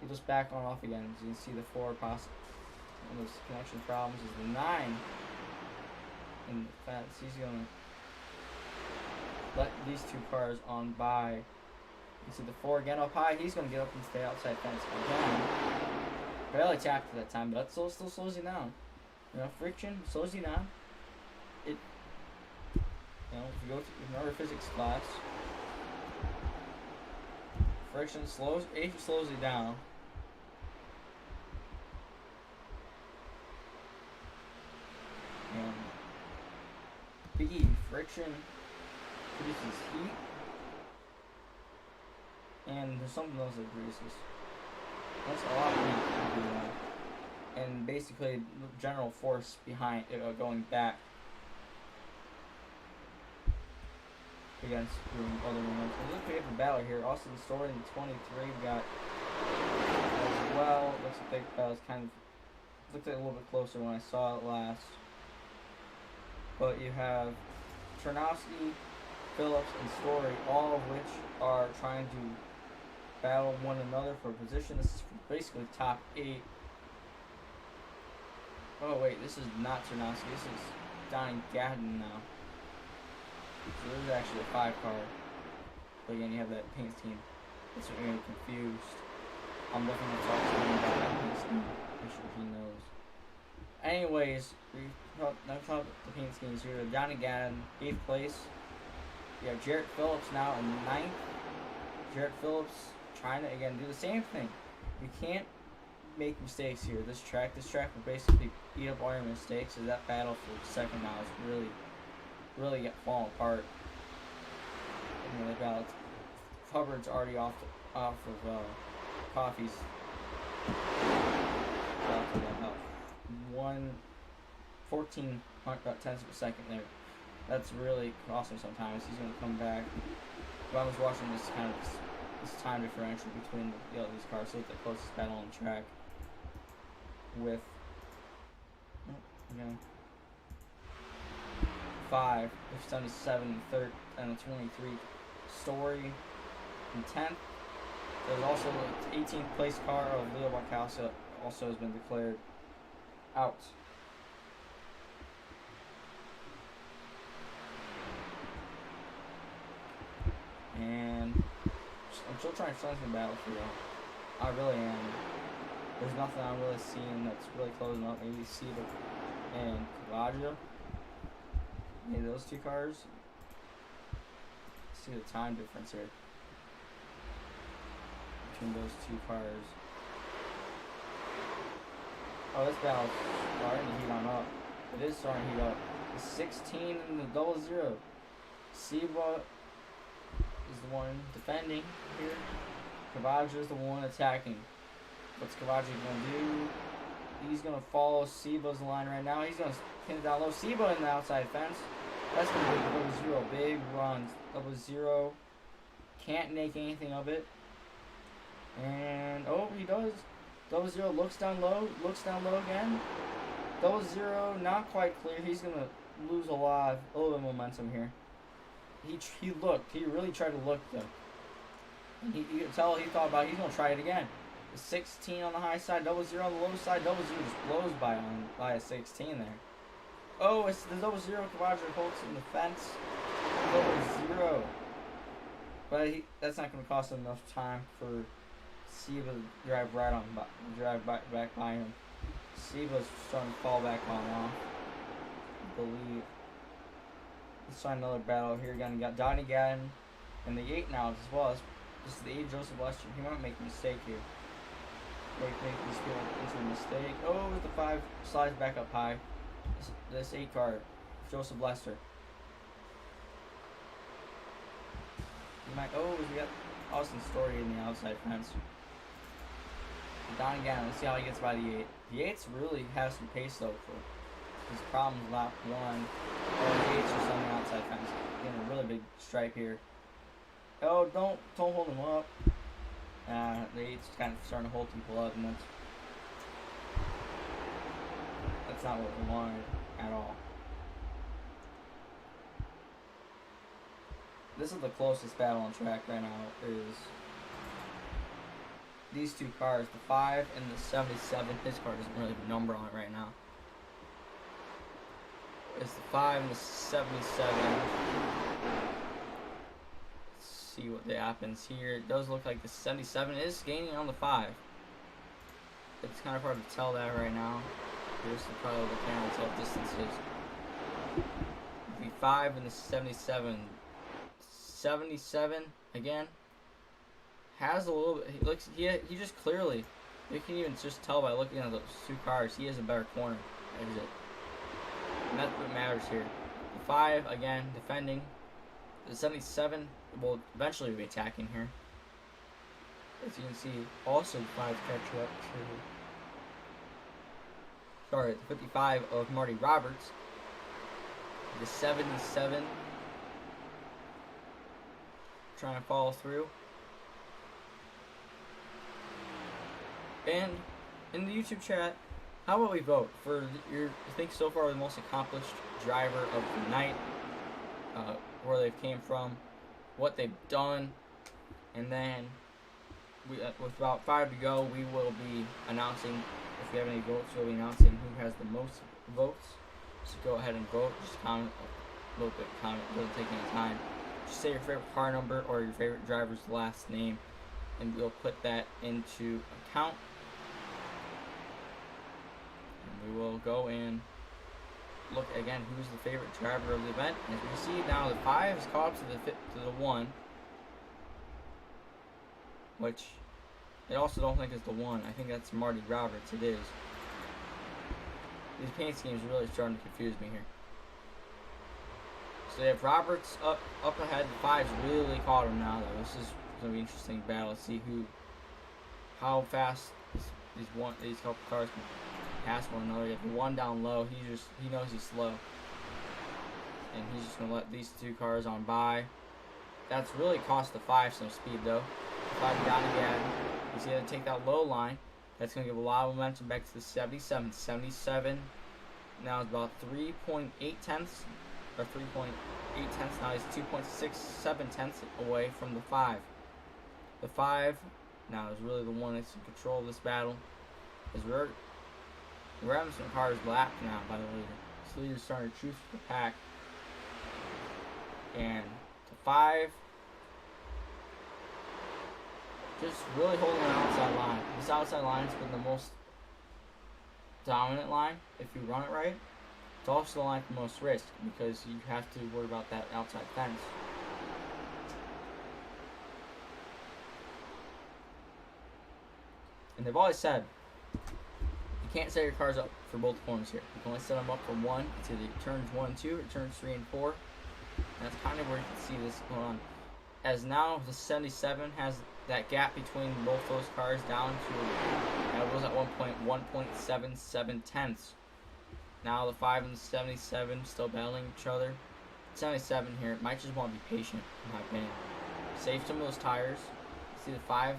he just back on off again. As you can see, the 4 pass, one of those connection problems is the 9 in the fence. He's going to let these 2 cars on by. You can see the 4 again up high. He's going to get up and stay outside fence again. Barely tapped at that time, but that still slows you down. You know, friction slows you down. It, you know, if you go to another physics class, friction slows you down. And big friction produces heat, and there's something else that produces. That's a lot of heat. And basically the general force behind going back against other momentum. Let's look at the battle here. Austin Story in 23 we got as well. Looks like that was kind of looked at it a little bit closer when I saw it last. But you have Chernowski, Phillips, and Story, all of which are trying to battle one another for position. This is basically top 8. Oh wait, this is not Chernowski, this is Donnie Gatton now. So this is actually a 5 car. But again, you have that paint scheme. That's what you're confused. I'm looking to talk to him about that paint scheme. Make sure he knows. Anyways, now talk about the paint schemes here. Donnie Gatton, 8th place. You have Jarrett Phillips now in 9th. Jarrett Phillips trying to again do the same thing. You can't make mistakes here. This track will basically eat up all your mistakes. So that battle for second now is really get falling apart. And the battle, Hubbard's already off of Coffee's. About 14 about tenths of a second there. That's really awesome. Sometimes he's going to come back. But I was watching this kind of this time differential between these cars. So the closest battle on the track with 5, the 77, 3rd, and the 23 Story in 10th. There's also the 18th place car of Leo Barkowska also has been declared out. And I'm still trying to strengthen the battle for you. I really am. There's nothing I'm really seeing that's really closing up. Maybe Cedar and Cavaggio. Maybe those 2 cars. See the time difference here between those 2 cars. Oh, this battle's starting to heat on up. It is starting to heat up. The 16 and the 00. Seba is the one defending here. Cavaggio is the one attacking. What's Cavaggio going to do? He's going to follow Seba's line right now. He's going to pin it down low. Seba in the outside fence. That's going to be 0. Big runs. 0. Can't make anything of it. And, oh, he does. 0 looks down low again. 0 not quite clear. He's going to lose a little bit of momentum here. he looked. He really tried to look though. You could tell he thought about he's gonna try it again. The 16 on the high side, 00 on the low side, 00 just blows by a 16 there. Oh, it's the 00 quadrant holds in the fence. 00. But that's not gonna cost him enough time for Seba to drive back by him. Seba's starting to fall back on off. I believe. Let's try another battle here again. You got Donnie Gadden and the 8 now as well. This is the 8 Joseph Lester. He might make a mistake here. Make these people into a mistake. Oh, with the 5 slides back up high. This 8 car, Joseph Lester. He might. Oh, we got Austin Story in the outside fence. Donnie Gannon. Let's see how he gets by the 8. The 8's really has some pace though for his problems lap 1. Oh, the 8's just on the outside fence. Getting a really big stripe here. Oh, don't hold him up. The 8's kind of starting to hold people up, and that's not what we wanted at all. This is the closest battle on track right now. Is these 2 cars, the 5 and the 77. His car doesn't really have a number on it right now. It's the 5 and the 77. See what happens here. It does look like the 77 is gaining on the 5. It's kind of hard to tell that right now. Here's probably the camera tell distances. The 5 and the 77. 77 again has a little bit. He just clearly. You can even just tell by looking at those 2 cars. He has a better corner exit, and that's what matters here. The 5 again defending. The 77 will eventually be attacking here. As you can see, also 5 catch up to. Sorry, the 55 of Marty Roberts. The 77 trying to follow through. And in the YouTube chat, how about we vote for you think so far the most accomplished driver of the night, where they came from, what they've done, and then with about 5 to go, we will be announcing, if we have any votes, we'll be announcing who has the most votes. So go ahead and vote. Just comment a little bit. Comment. Doesn't take any time. Just say your favorite car number or your favorite driver's last name, and we'll put that into account. And we will go and look again who's the favorite driver of the event. As we see now, the 5 is caught up to the 1, which I also don't think is the 1. I think that's Marty Roberts. It is. These paint schemes are really starting to confuse me here. So they have Roberts up ahead. The 5's really caught him now, though. This is going to be an interesting battle. Let's see how fast these couple cars can pass one another. You have the 1 down low. He knows he's slow, and he's just going to let these 2 cars on by. That's really cost the 5 some speed, though. The 5 down again. You see, they take that low line. That's going to give a lot of momentum back to the 77. 77 now is about 3.8 tenths, or 3.8 tenths. Now he's 2.67 tenths away from the 5. The 5 now is really the one that's in control of this battle. As we're having some cars lapped now by the leader. This leader's starting to choose for the pack. And the 5 just really holding an outside line. This outside line has been the most dominant line if you run it right. It's also the line for most risk because you have to worry about that outside fence. And they've always said you can't set your cars up for both corners here. You can only set them up for one. It's either turns 1 and 2 or turns 3 and 4. And that's kind of where you can see this going on. As now the 77 has that gap between both those cars down to, it was at one point 1.77 tenths. Now the 5 and the 77 still battling each other. 77 here might just want to be patient, in my opinion. Save some of those tires. See the 5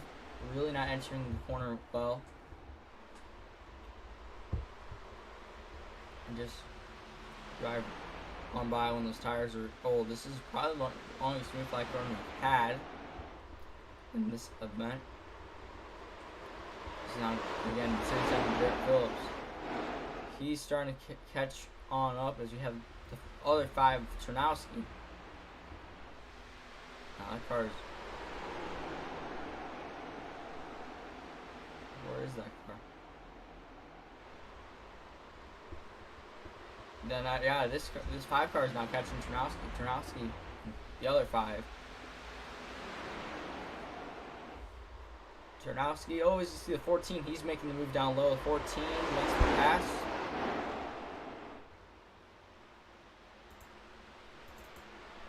really not entering the corner well. And just drive on by when those tires are old. This is probably the longest smooth flat run we've had in this event. This is now, again, 77 Garrett Phillips. He's starting to catch on up as we have the other 5 Turnowski. That car is... Where is that car? Then, yeah, this 5 car is now catching Turnowski. Turnowski, the other 5. Turnowski, oh, as you see the 14, he's making the move down low. The 14 makes the pass.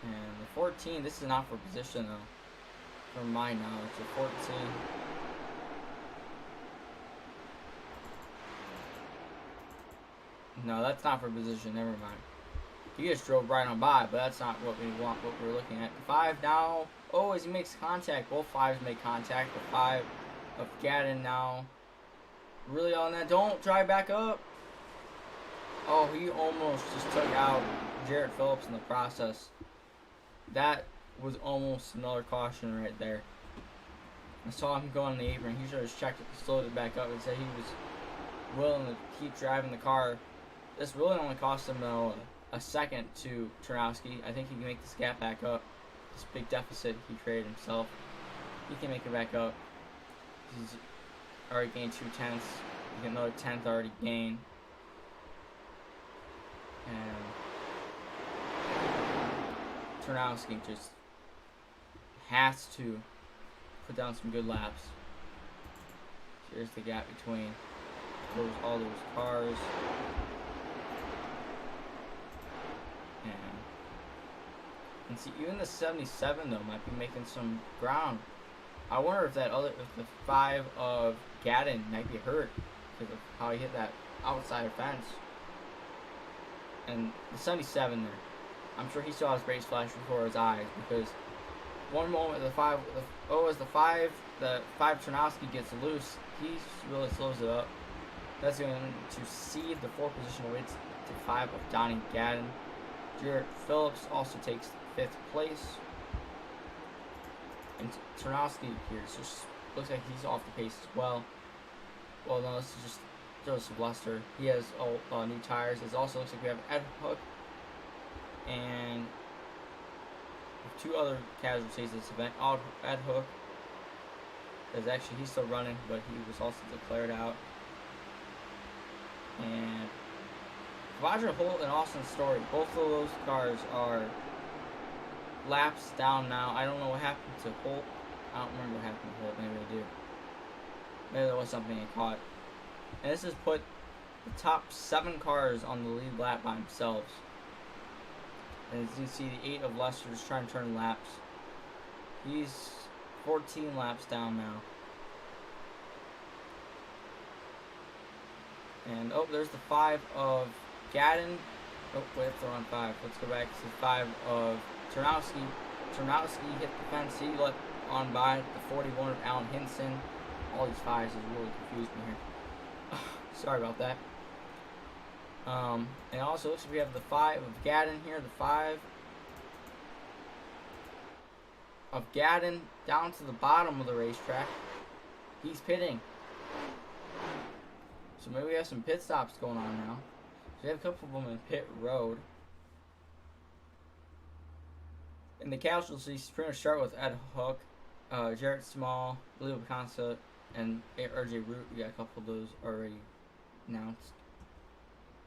And the 14, this is not for position though. From my knowledge, the 14. No, that's not for position, never mind. He just drove right on by, but that's not what we want, what we're looking at. The 5 now, oh, as he makes contact, both 5s make contact. The 5 of Gadden now really on that. Don't drive back up. Oh, he almost just took out Garrett Phillips in the process. That was almost another caution right there. I saw him go on the apron. He should have checked it, slowed it back up, and said he was willing to keep driving the car. This really only cost him though a second to Turnowski. I think he can make this gap back up. This big deficit he created himself. He can make it back up. He's already gained 2 tenths. He got another 10th already gained. And Turnowski just has to put down some good laps. Here's the gap between all those cars. And see, even the 77 though might be making some ground. I wonder if if the 5 of Gadden might be hurt because of how he hit that outside fence. And the 77 there, I'm sure he saw his brakes flash before his eyes, because one moment as the 5 Turnowski gets loose, he really slows it up. That's going to cede the 4th position away to 5 of Donnie Gadden. Garrett Phillips also takes 5th place. And Turnowski here just looks like he's off the pace as well. Well, no, this is just Joseph Lester. He has new tires. It also looks like we have Ed Hook and 2 other casualties this event. Ed Hook is actually, he's still running, but he was also declared out. And Roger Holt and Austin Story, both of those cars are laps down now. I don't know what happened to Holt. I don't remember what happened to Holt. Maybe I do. Maybe there was something he caught. And this has put the top 7 cars on the lead lap by themselves. And as you see, the 8 of Lester's trying to turn laps. He's 14 laps down now. And, oh, there's the 5 of Gadden. Oh, wait, they're on 5. Let's go back to the 5 of Turnowski. Turnowski hit the fence. He let on by the 41 of Alan Hinson. All these 5s has really confused me here. Sorry about that. And also looks like we have the 5 of Gadden here. The 5 of Gadden down to the bottom of the racetrack. He's pitting. So maybe we have some pit stops going on now. So we have a couple of them in pit road. And the casualties pretty much start with Ed Hook, Jarrett Small, Leo Picanza, and RJ Root. We got a couple of those already announced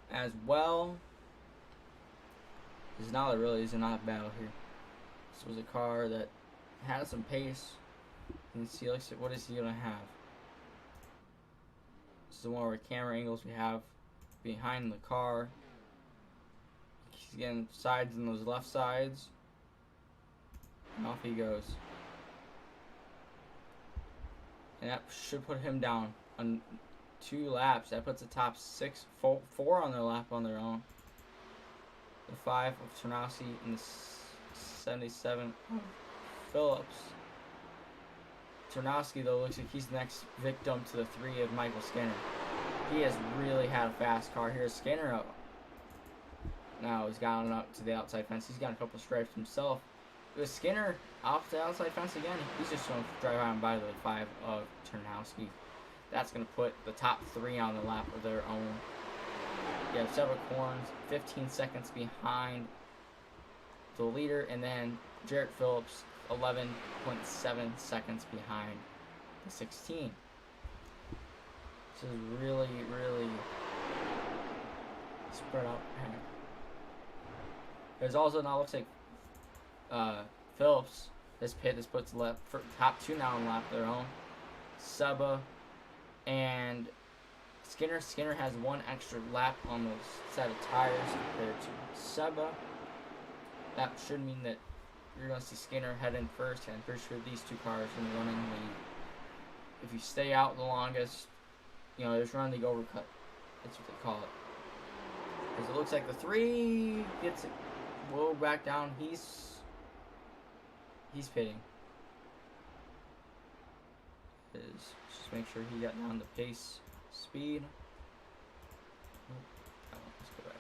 as well. Because now there really is not a battle here. This was a car that had some pace. And see, let's see, what is he going to have? This is the one where camera angles we have behind the car. He's getting sides in those left sides. And off he goes. And that should put him down on 2 laps. That puts the top 4 on their lap on their own. The 5 of Turnowski and the 77 of Phillips. Turnowski, though, looks like he's the next victim to the 3 of Michael Skinner. He has really had a fast car here. Skinner now he's gotten up to the outside fence. He's got a couple stripes himself. With Skinner off the outside fence again, he's just going to drive on by the 5 of Turnowski. That's going to put the top 3 on the lap of their own. You have Seba Corns 15 seconds behind the leader, and then Jarrett Phillips 11.7 seconds behind the 16. This is really, really spread out. There's also now looks like Phillips, this puts left for top 2 now on lap of their own. Seba and Skinner. Skinner has 1 extra lap on those set of tires compared to Seba. That should mean that you're going to see Skinner head in first, and I'm pretty sure these 2 cars are going to run in the lead. If you stay out the longest, you know, just run the overcut. That's what they call it. Because it looks like the 3 gets it back down. He's pitting. Just make sure he got down the pace speed. Let's go back.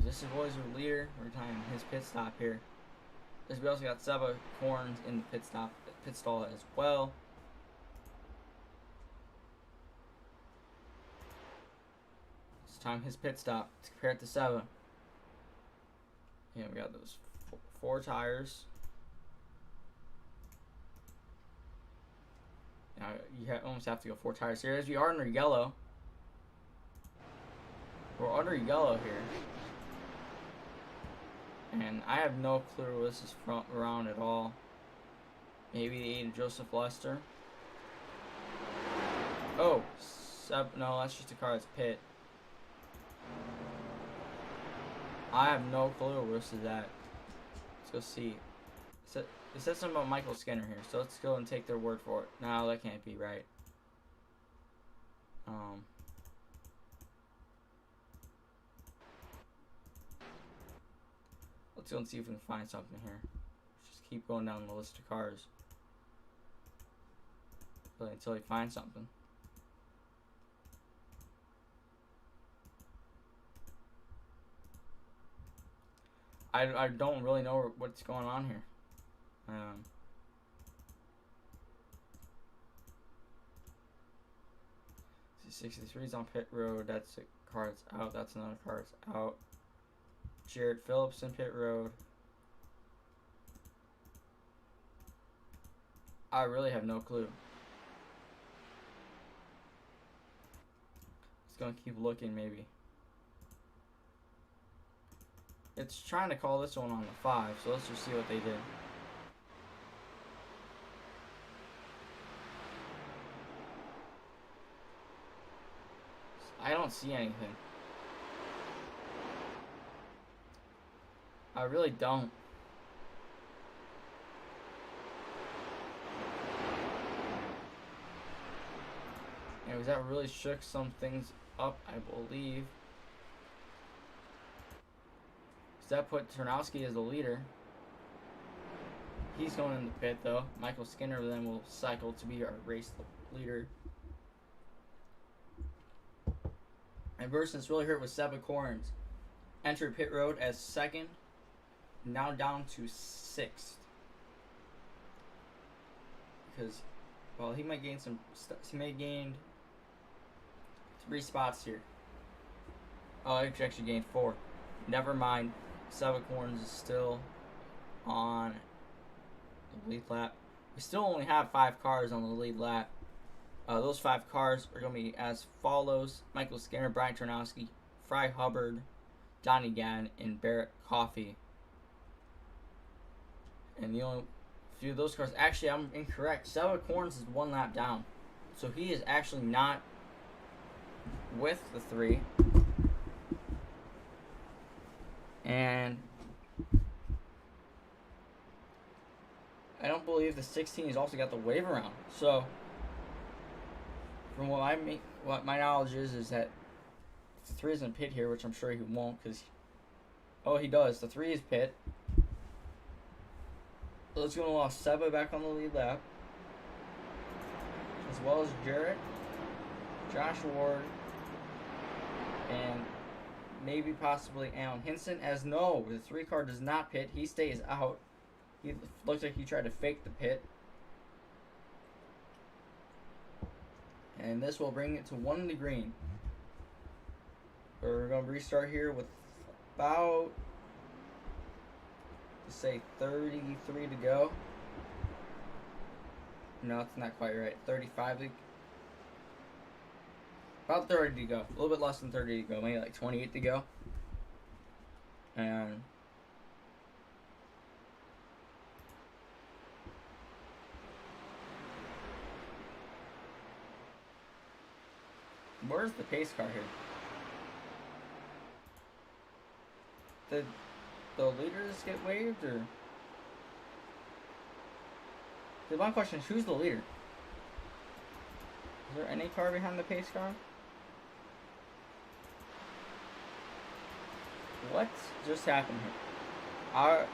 This is boys with leader. We're timing his pit stop here. We also got Seba Corns in the pit stall as well. It's time his pit stop to compare it to Seba. Yeah, we got those 4 tires. Now you almost have to go 4 tires here. As we are under yellow. We're under yellow here. And I have no clue where this is from around at all. Maybe Joseph Lester. Oh, no, that's just a car that's pit. I have no clue where this is at. Let's go see. It says something about Michael Skinner here, so let's go and take their word for it. No, that can't be right. Let's go and see if we can find something here. Let's just keep going down the list of cars until we find something. I don't really know what's going on here. 63's on pit road. That's a car that's out. That's another car that's out. Jarrett Phillips in pit road. I really have no clue. It's gonna keep looking maybe. It's trying to call this one on the 5, so let's just see what they did. I don't see anything. I really don't. Anyways, that really shook some things up, I believe. So that put Turnowski as the leader. He's going in the pit though. Michael Skinner then will cycle to be our race leader. And versus really hurt with Seba Corns. Entered pit road as 2nd. Now down to 6th. Because, well, he might gain some. He may gain 3 spots here. Oh, he actually gained 4. Never mind. Seba Corns is still on the lead lap. We still only have 5 cars on the lead lap. Those 5 cars are going to be as follows: Michael Skinner, Brian Turnowski, Fry Hubbard, Johnny Gann, and Barrett Coffey. And the only few of those cars, actually, I'm incorrect. Seba Corns is 1 lap down, so he is actually not with the 3. And I don't believe the 16 has also got the wave around. So from what my knowledge is that the 3 is in pit here, which I'm sure he won't, because he does. The 3 is pit. Let's go lost Seba back on the lead lap, as well as Jarrett, Josh Ward, and maybe possibly Alan Hinson. As no, the 3 car does not pit. He stays out. He looks like he tried to fake the pit. And this will bring it to 1 in the green. We're going to restart here with about, let's say, 33 to go. No, it's not quite right. 35 to, about 30 to go. A little bit less than 30 to go. Maybe like 28 to go. And where's the pace car here? Did the leaders get waived, or? My question is, who's the leader? Is there any car behind the pace car? What just happened here?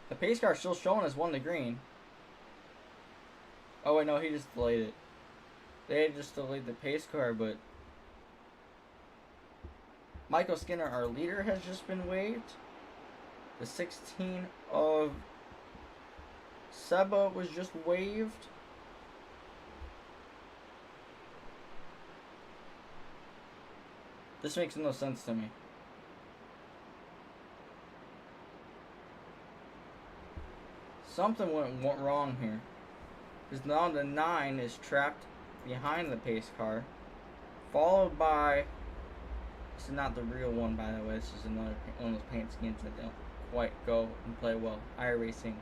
The pace car is still showing as 1 to green. Oh wait, no, he just delayed it. They just delayed the pace car, but Michael Skinner, our leader, has just been waived. The 16 of Seba was just waived. This makes no sense to me. Something went wrong here. Because now the 9 is trapped behind the pace car, followed by, this is not the real one, by the way, this is another one of those paint skins that don't quite go and play well. iRacing.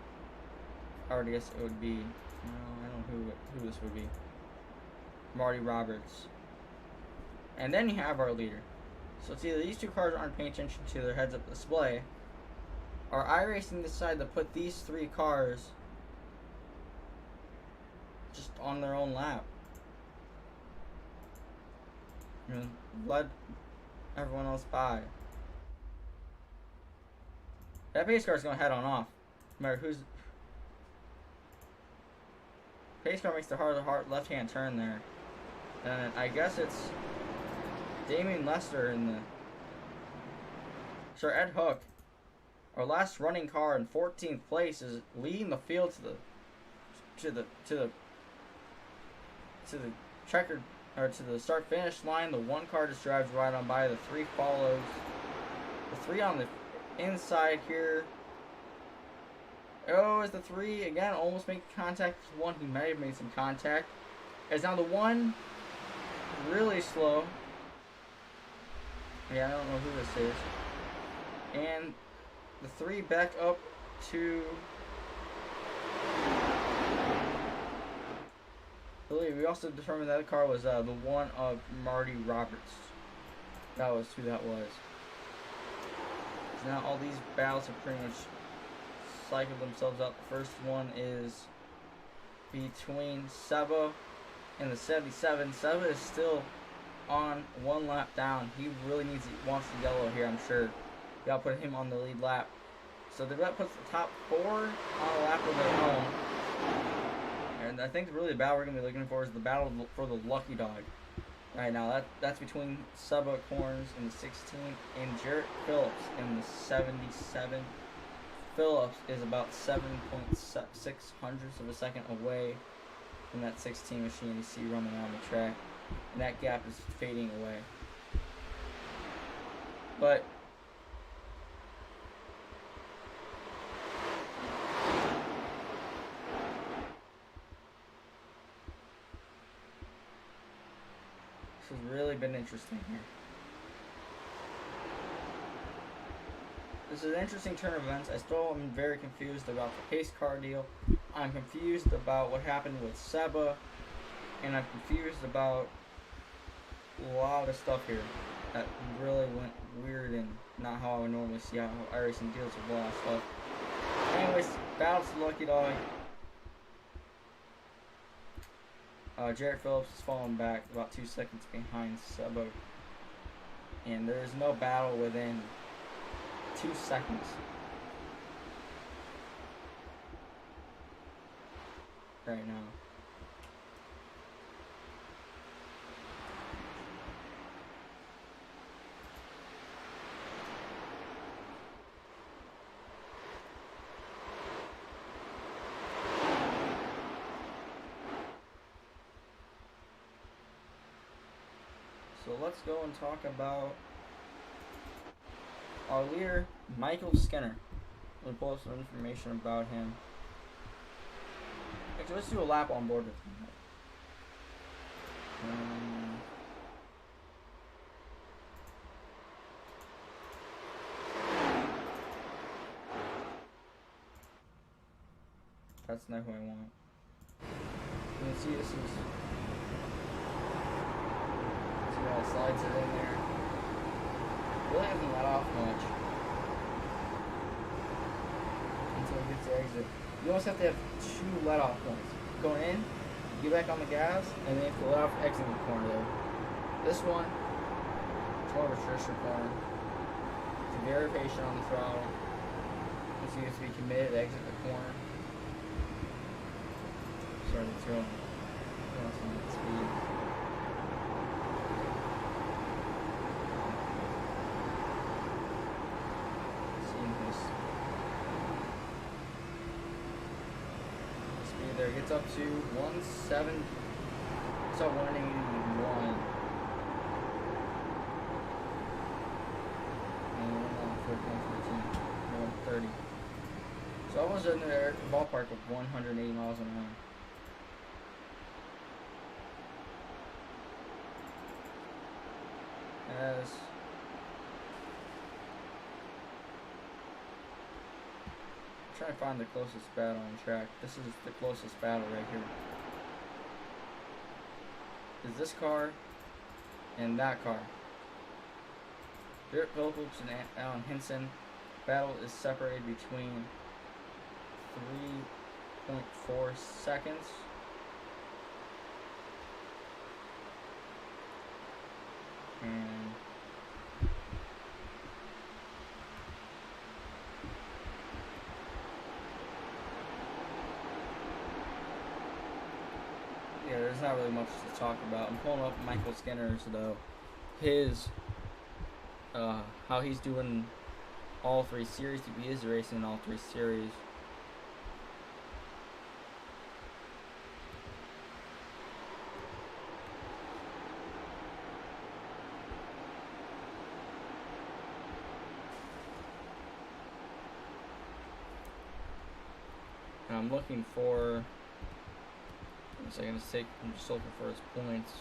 I already guess it would be, I don't know who this would be. Marty Roberts. And then you have our leader. So it's either these 2 cars aren't paying attention to their heads-up display, or iRacing decided to put these 3 cars just on their own lap. And let everyone else by. That pace car is going to head on off. No matter who's. Pace car makes the hard left-hand turn there. And I guess it's Damien Lester and Sir Ed Hook. Our last running car in 14th place is leading the field to the checkered, or to the start finish line. The 1 car just drives right on by. The 3 follows. The 3 on the inside here. Oh, is the 3 again almost making contact with 1? He might have made some contact. As now the 1 really slow. Yeah, I don't know who this is. And the 3 back up to, I believe we also determined that the car was the 1 of Marty Roberts. That was who that was. So now all these battles have pretty much cycled themselves out. The first one is between Seba and the 77. Seba is still on 1 lap down. He really wants the yellow here, I'm sure. Gotta put him on the lead lap. So that puts the top 4 on a lap of their own. And I think really the battle we're gonna be looking for is the battle for the lucky dog. Right now, that's between Seba Corns in the 16 and Jarrett Phillips in the 77. Phillips is about 7.6 hundredths of a second away from that 16 machine you see running on the track. And that gap is fading away. But this has really been interesting here. This is an interesting turn of events. I still am very confused about the pace car deal. I'm confused about what happened with Seba. And I'm confused about a lot of stuff here that really went weird and not how I would normally see how iRacing deals with a lot of stuff. Anyways, battle to the lucky dog. Jarrett Phillips is falling back about 2 seconds behind Seba. and there is no battle within 2 seconds. Right now. So let's go and talk about our leader, Michael Skinner. We'll pull up some information about him. Actually, let's do a lap on board with him. That's not who I want. You can see this is... See how it slides it in there. Really hasn't let off much. Until it gets to exit. You almost have to have 2 let-off points. Going in, get back on the gas, and then you have to let off exiting the corner there. This one, it's more of a traditional corner. It's very patient on the throttle. So you have to be committed to exit the corner. Sorry, it's going some speed. Seeing this speed there gets up to 170. It's up 181. And 130. So I was in the ballpark of 180 miles an hour. As I'm trying to find the closest battle on track. This is the closest battle right here. Is this car and that car. Phillips and Alan Hinson. Battle is separated between 3.4 seconds. And yeah, there's not really much to talk about. I'm pulling up Michael Skinner's though. His how he's doing all 3 series. He is racing in all 3 series. And I'm looking for. I'm just looking for his points.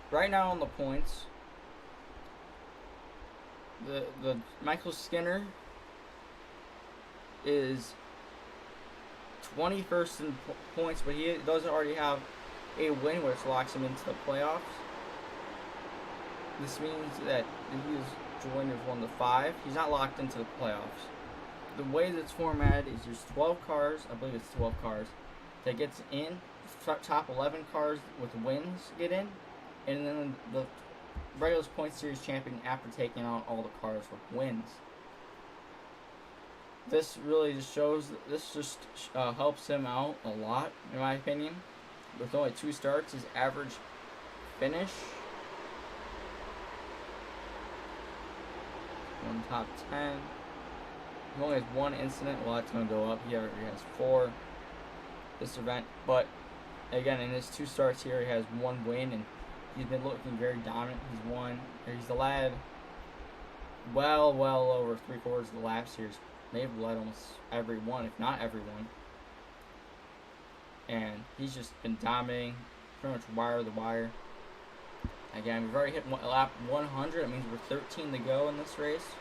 Right now on the points, the Michael Skinner is 21st in points, but he doesn't already have a win, which locks him into the playoffs. This means that he is joined as 1 to 5. He's not locked into the playoffs. The way that's formatted is there's 12 cars, I believe it's 12 cars, that gets in. Top 11 cars with wins get in, and then the regular point series champion after taking out all the cars with wins. This really just shows, helps him out a lot, in my opinion. With only 2 starts, his average finish, 1 top 10. He only has 1 incident. Well, that's going to go up. He already has 4 this event, but again, in his 2 starts here, he has 1 win, and he's been looking very dominant. He's the lad well over 3/4 of the laps here. May have led almost every one, if not every one. And he's just been dominating, pretty much wire to wire. Again, we've already hit lap 100. It means we're 13 to go in this race.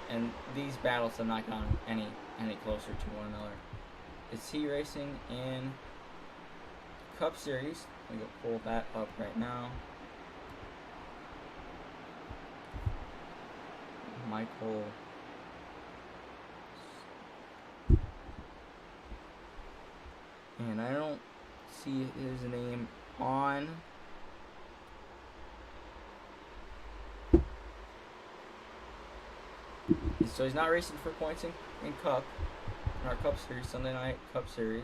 And these battles have not gone any closer to one another. Is he racing in Cup Series? Let me go pull that up right now. Michael. And I don't see his name on So he's not racing for points in Cup, in our Cup Series, Sunday night Cup Series.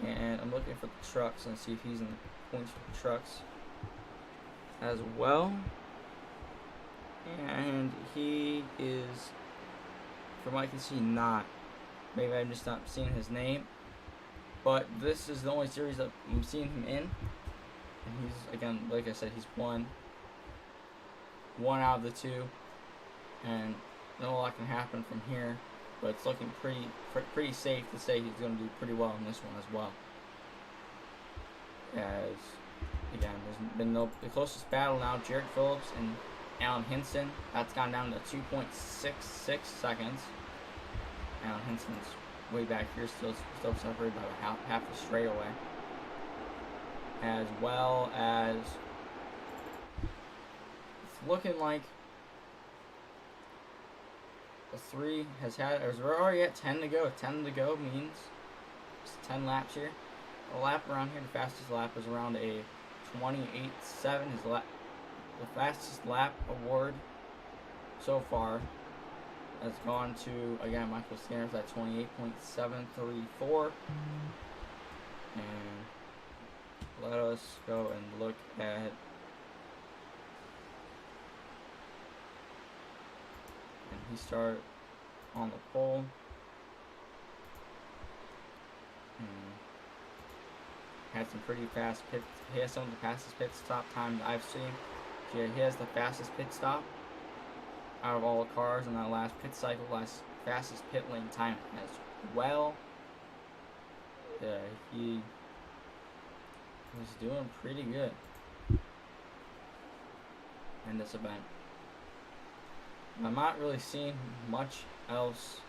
And I'm looking for the trucks and see if he's in the points for the trucks as well. And he is, from what I can see, not. Maybe I'm just not seeing his name. But this is the only series that I'm seeing him in. And he's, again, like I said, he's one out of the two. And no lot can happen from here. But it's looking pretty safe to say he's going to do pretty well in this one as well. As, again, there's been the closest battle now, Jared Phillips and Alan Hinson. That's gone down to 2.66 seconds. Alan Hinson's way back here, still separated by half a straightaway. As well as it's looking like the 3 has had, we're already at 10 to go. 10 to go means it's 10 laps here. A lap around here, the fastest lap is around a 28.7. The fastest lap award so far has gone to, again, Michael Skinner's at 28.734. And let us go and look at and he started on the pole. Had some pretty fast pits. He has some of the fastest pit stop times I've seen. He has the fastest pit stop out of all the cars in that last pit cycle, fastest pit lane time as well. Yeah, he was doing pretty good in this event. I'm not really seeing much else.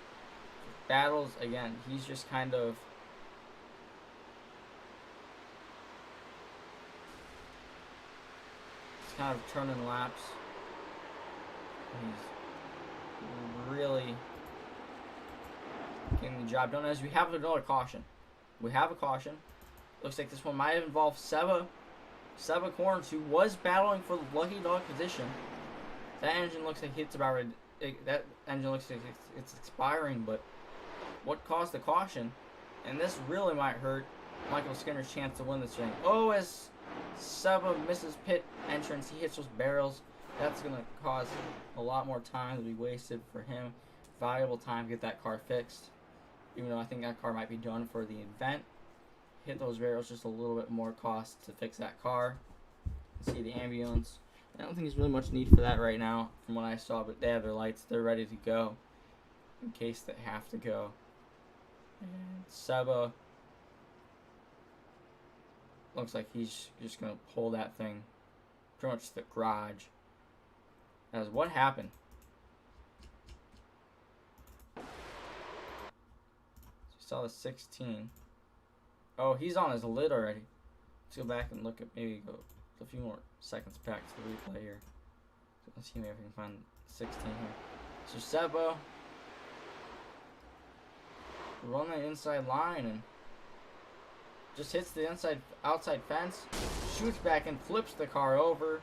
Battles, again, he's just kind of turning laps. He's really getting the job done. As we have another caution. We have a caution. Looks like this one might have involved Seba Corns, who was battling for the lucky dog position. That engine looks like it's about ready. That engine looks like it's expiring, but what caused the caution? And this really might hurt Michael Skinner's chance to win this thing. Oh, as Seba misses pit entrance, he hits those barrels. That's going to cause a lot more time to be wasted for him. Valuable time to get that car fixed. Even though I think that car might be done for the event. Hit those barrels, just a little bit more cost to fix that car. See the ambulance. I don't think there's really much need for that right now from what I saw, but they have their lights. They're ready to go in case they have to go. And Seba looks like he's just going to pull that thing pretty much to the garage. As what happened? So you saw the 16. Oh, he's on his lid already. Let's go back and look at, maybe go a few more seconds back to the replay here. Let's see if I can find 16 here. So Seba run that inside line and just hits the outside fence, shoots back and flips the car over,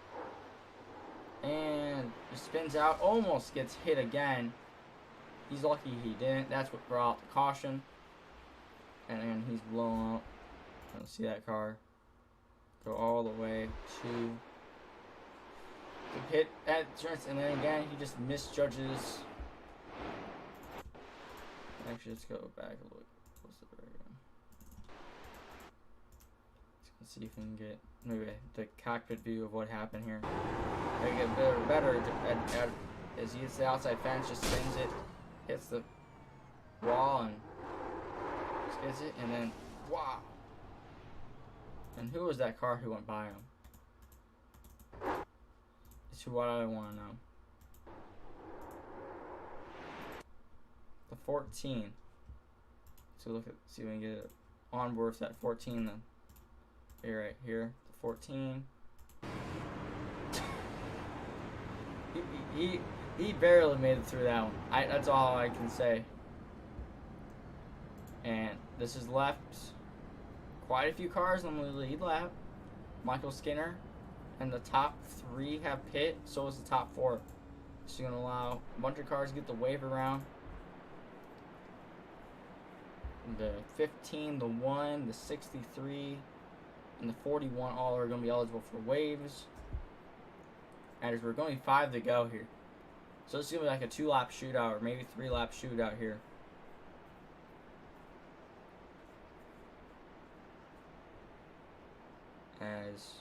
and spins out, almost gets hit again. He's lucky he didn't. That's what brought out the caution. And then he's blown out. Let's see that car go all the way to the pit entrance, and then again he just misjudges. Actually, let's go back a look. Let's see if we can get maybe the cockpit view of what happened here. Maybe get better as he hits the outside fence, just spins it, hits the wall, and just gets it, and then wow. And who was that car who went by him? It's what I want to know. The 14. So look at, see if we can get it on board for that 14 then. Here, right here, the 14. He barely made it through that one. That's all I can say. And this has left quite a few cars on the lead lap. Michael Skinner and the top 3 have pit, so is the top 4. It's going to allow a bunch of cars to get the wave around. The 15, the 1, the 63, and the 41 all are going to be eligible for waves. And we're going 5 to go here. So it's going to be like a 2-lap shootout or maybe 3-lap shootout here. As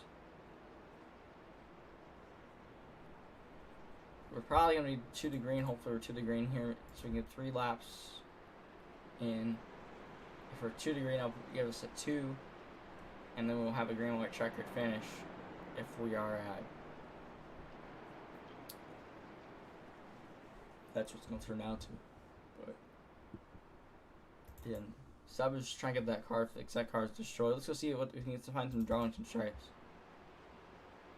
we're probably going to need 2 to green. Hopefully we're 2 to green here so we can get 3 laps in. If we're 2 to green, I'll give us a 2. And then we'll have a green white checkered finish if we are at. That's what's going to turn out to. But yeah, Sub is just trying to get that car fixed. That car's destroyed. Let's go see what we can get to find some drawings and stripes.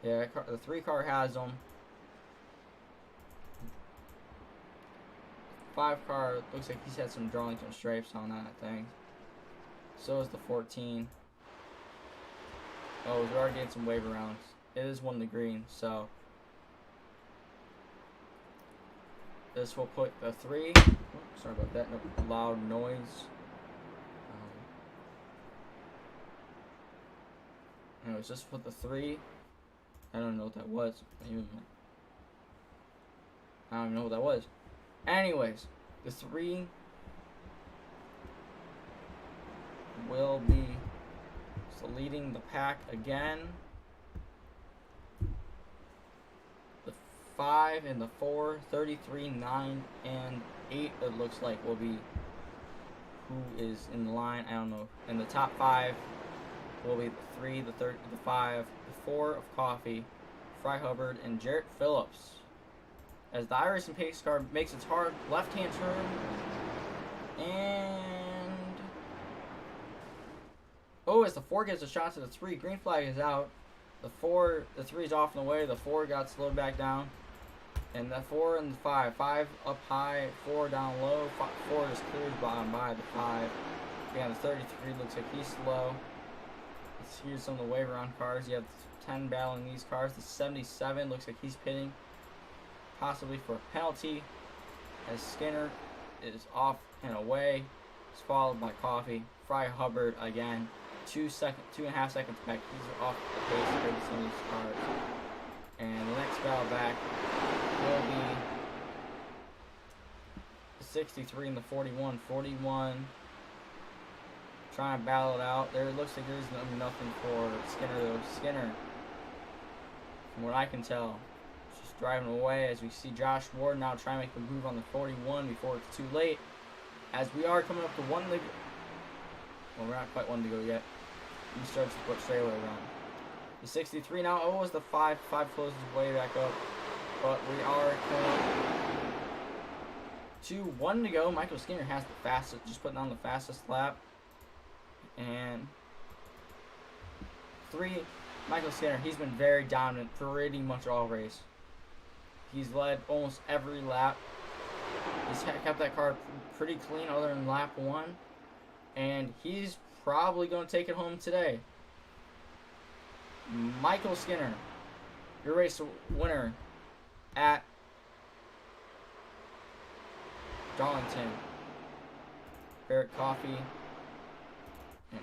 Yeah, the 3 car has them. 5 car looks like he's had some drawings and stripes on that thing. So is the 14. Oh, we are getting some wave arounds. It is 1 to green, so this will put the 3. Oh, sorry about that. No, loud noise. Anyways, just put the 3. I don't know what that was. I don't even know what that was. Anyways, the 3 will be leading the pack again. The 5 and the 4, 33, 9, and 8, it looks like will be who is in the line. I don't know. And the top 5 will be the 3, the 3, the 5, the 4 of Coffee, Fry Hubbard, and Jarrett Phillips. As the Irish and pace car makes its hard left-hand turn, and oh, as the 4 gets a shot to the 3, green flag is out. The 3 is off and away. The 4 got slowed back down, and the 4 and the 5 up high, 4 down low. 4 just clears by the 5. Again, the 33 looks like he's slow. Here's some of the wave around cars. You have 10 battling these cars. The 77 looks like he's pitting, possibly for a penalty, as Skinner is off and away. It's followed by Coffee. Fry Hubbard again. 2.5 seconds back. He's off the pace for some of these cars. And the next battle back will be the 63 and the 41. 41 trying to battle it out. There, it looks like there's nothing for Skinner though. Skinner, from what I can tell, is just driving away as we see Josh Ward now trying to make the move on the 41 before it's too late. As we are coming up to 1 to go. Well, we're not quite 1 to go yet. He starts to put straightaway around. The 63 now. Oh, it was the 5. 5 closes way back up. But we are going to 1 to go. Michael Skinner has the fastest, just putting on the fastest lap. And 3, Michael Skinner, he's been very dominant pretty much all race. He's led almost every lap. He's kept that car pretty clean other than lap 1. And he's probably going to take it home today. Michael Skinner, your race winner at Darlington. Barrett Coffee and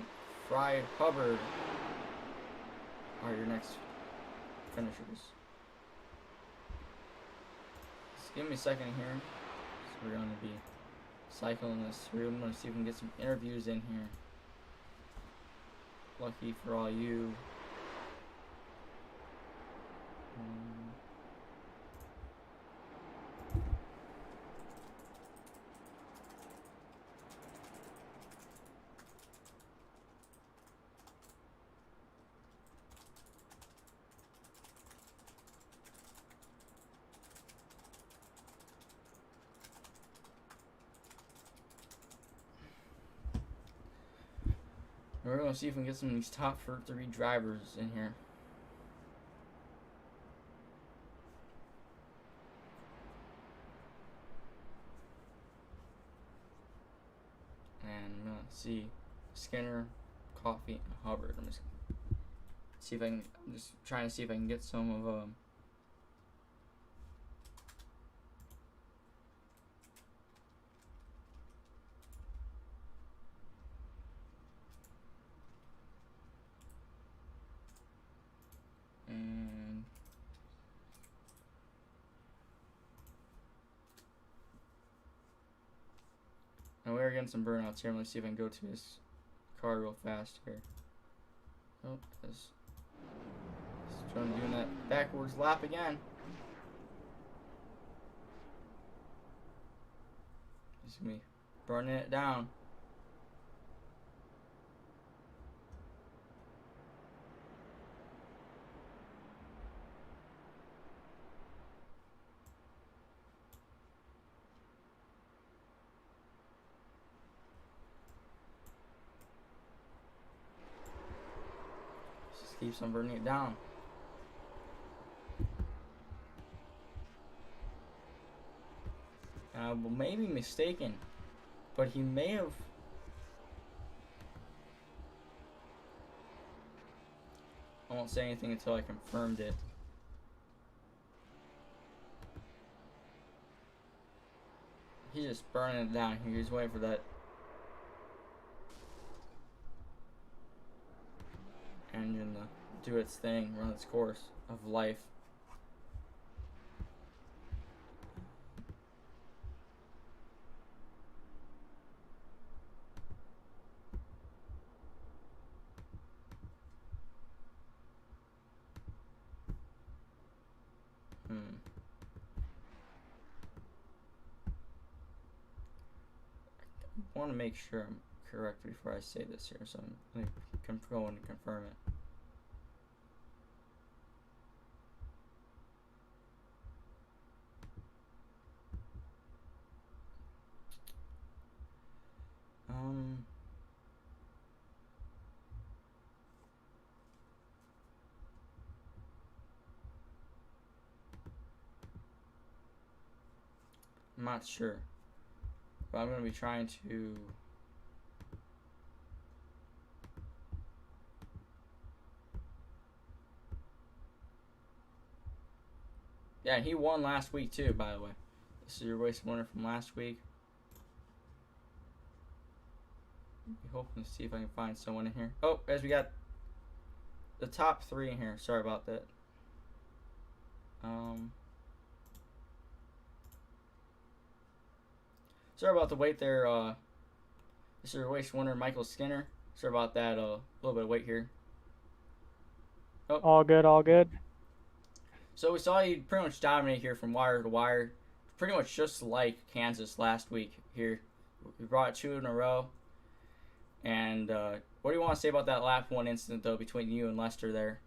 Fry Hubbard are your next finishers. Just give me a second here. So we're going to be cycling this through. I'm going to see if we can get some interviews in here. Lucky for all you. We're going to see if we can get some of these top 3 drivers in here. And I'm going to see Skinner, Coffee, and Hubbard. I'm just see if I can, I'm just trying to see if I can get some of some burnouts here. Let me see if I can go to his car real fast here. Oh, he's trying to do that backwards lap again. He's gonna be burning it down. Just keeps on burning it down. I may be mistaken, but he may have. I won't say anything until I confirmed it. He's just burning it down here. He's waiting for that engine to do its thing, run its course of life. I want to make sure I'm correct before I say this here, so I'm going to go and confirm it. I'm not sure, but I'm going to be trying to yeah, he won last week too, by the way. This is your race winner from last week. I'm hoping to see if I can find someone in here. Oh, guys, we got the top 3 in here. Sorry about that. Sorry about the wait there. This is your race winner, Michael Skinner. Sorry about that. Little bit of wait here. Oh. All good, all good. So we saw you pretty much dominate here from wire to wire. Pretty much just like Kansas last week here. We brought 2 in a row. And what do you want to say about that lap 1 incident, though, between you and Lester there?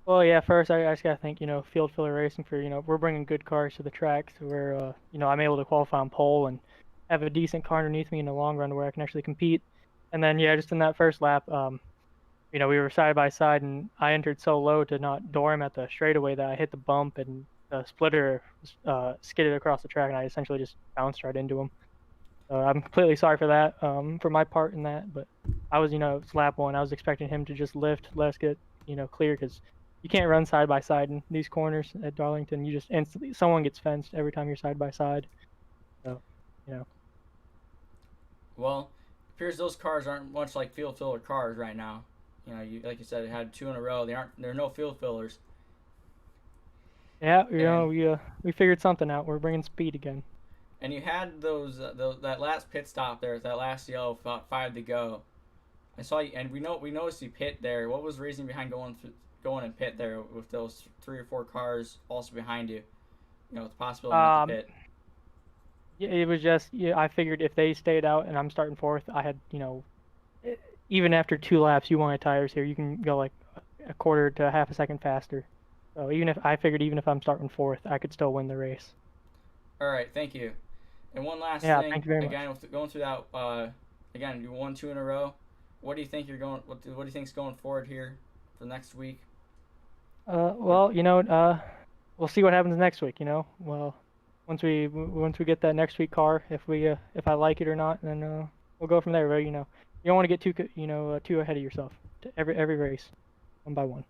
Well, yeah, first I just got to thank, Field Filler Racing for, we're bringing good cars to the track to where, I'm able to qualify on pole and have a decent car underneath me in the long run where I can actually compete. And then, yeah, just in that first lap, we were side by side and I entered so low to not door him at the straightaway that I hit the bump and the splitter skidded across the track and I essentially just bounced right into him. I'm completely sorry for that, for my part in that, but I was, it's lap 1. I was expecting him to just lift, let's get, clear because you can't run side by side in these corners at Darlington. You just instantly, someone gets fenced every time you're side by side. So, Well, it appears those cars aren't much like field filler cars right now. Like you said, it had 2 in a row. There are no field fillers. Yeah, we figured something out. We're bringing speed again. And you had that last pit stop there, that last yellow, about 5 to go. I saw you, and we noticed you pit there. What was the reason behind going and pit there with those 3 or 4 cars also behind you? With the possibility not to pit. Yeah, it was just I figured if they stayed out and I'm starting 4th, I had even after 2 laps, you want tires here, you can go like a quarter to half a second faster. So even if I'm starting 4th, I could still win the race. All right, thank you. And one last thing, thank you very again, much. Going through that, again, you won 2 in a row. What do you think What do you think's going forward here for next week? Well, we'll see what happens next week. Well, once we get that next week car, if I like it or not, then we'll go from there. But you don't want to get too ahead of yourself. Every race, 1 by 1.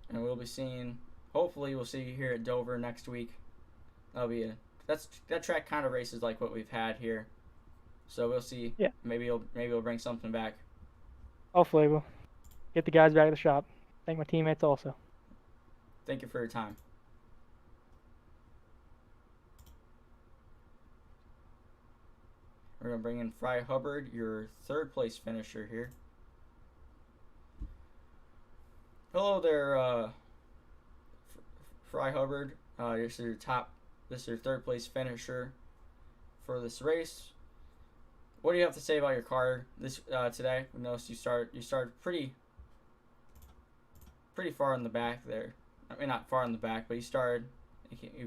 And we'll be seeing. Hopefully, we'll see you here at Dover next week. That track kind of races like what we've had here. So we'll see. Yeah. Maybe we'll bring something back. Hopefully, we'll get the guys back at the shop. Thank my teammates also. Thank you for your time. We're going to bring in Fry Hubbard, your third place finisher here. Hello there, Fry Hubbard. This is your third place finisher for this race. What do you have to say about your car this today? We noticed you started pretty far in the back there. I mean, not far in the back, but you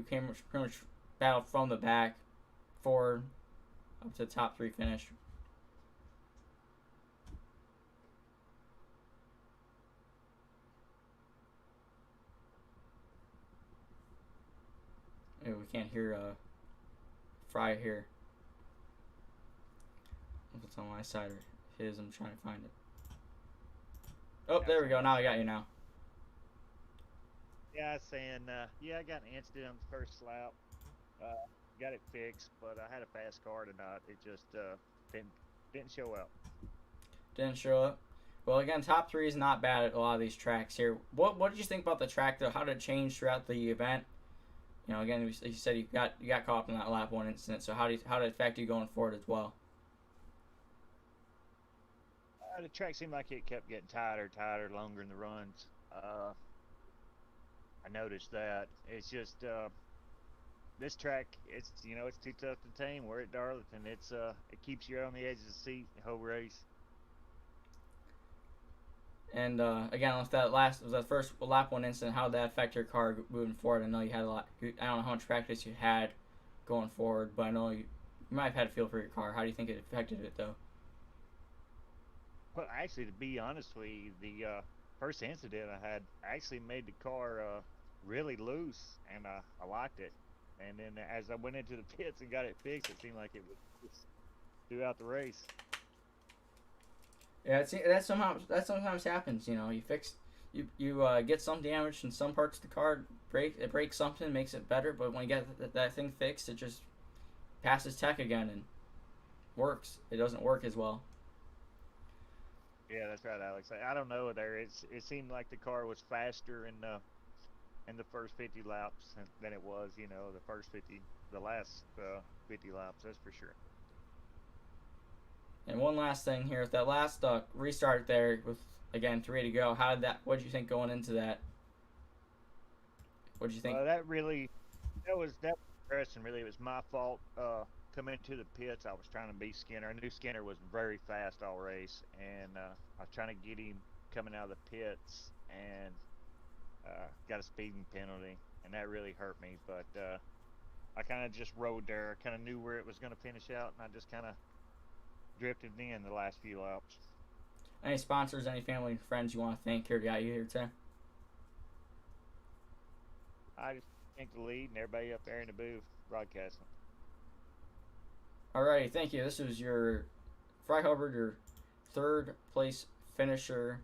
came pretty much battled from the back forward up to the top 3 finish. Maybe we can't hear Fry here. If it's on my side or his, I'm trying to find it. Oh, there we go. Now I got you now. Yeah, I was saying, yeah, I got an incident on the first lap. Got it fixed, but I had a fast car tonight. It just didn't show up. Didn't show up. Well, again, top 3 is not bad at a lot of these tracks here. What did you think about the track though? How did it change throughout the event? You know, again, like you said, you got caught up in that lap 1 incident. So how did it affect you going forward as well? The track seemed like it kept getting tighter, longer in the runs. I noticed that. It's just this track. It's it's too tough to tame. We're at Darlington. It keeps you on the edge of the seat the whole race. And again, with that first lap 1 incident, how did that affect your car moving forward? I know you had a lot. I don't know how much practice you had going forward, but I know you might have had a feel for your car. How do you think it affected it though? Well, actually, to be honest with you, the first incident I had actually made the car really loose, and I liked it. And then as I went into the pits and got it fixed, it seemed like it was just throughout the race. Yeah, that sometimes happens. You know, you get some damage in some parts of the car, it breaks something, makes it better. But when you get that thing fixed, it just passes tech again and works. It doesn't work as well. Yeah, that's right, Alex. I don't know there. It seemed like the car was faster in the first 50 laps than it was, the last 50 laps. That's for sure. And one last thing here, with that last restart there, with again 3 to go, what did you think going into that? What did you think? That was embarrassing. Really, it was my fault. Coming into the pits, I was trying to beat Skinner. I knew Skinner was very fast all race, and I was trying to get him coming out of the pits, and got a speeding penalty, and that really hurt me. But I kind of just rode there. I kind of knew where it was going to finish out, and I just kind of drifted in the last few laps. Any sponsors, any family and friends you want to thank here to got you here today? I just thank the lead and everybody up there in the booth broadcasting. Alrighty, thank you. This was your Fry Hubbard, your third place finisher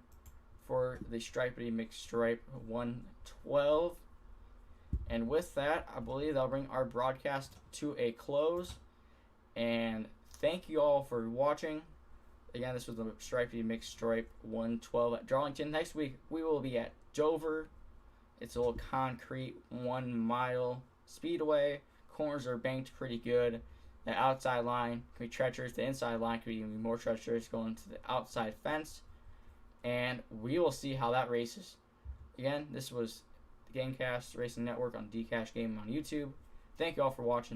for the Stripedy McStripe 112. And with that, I believe that'll bring our broadcast to a close. And thank you all for watching. Again, this was the Stripedy McStripe 112 at Darlington. Next week, we will be at Dover. It's a little concrete 1 mile speedway. Corners are banked pretty good. The outside line can be treacherous. The inside line can be even more treacherous going to the outside fence. And we will see how that races. Again, this was the Gamecast Racing Network on Dcash Gaming on YouTube. Thank you all for watching.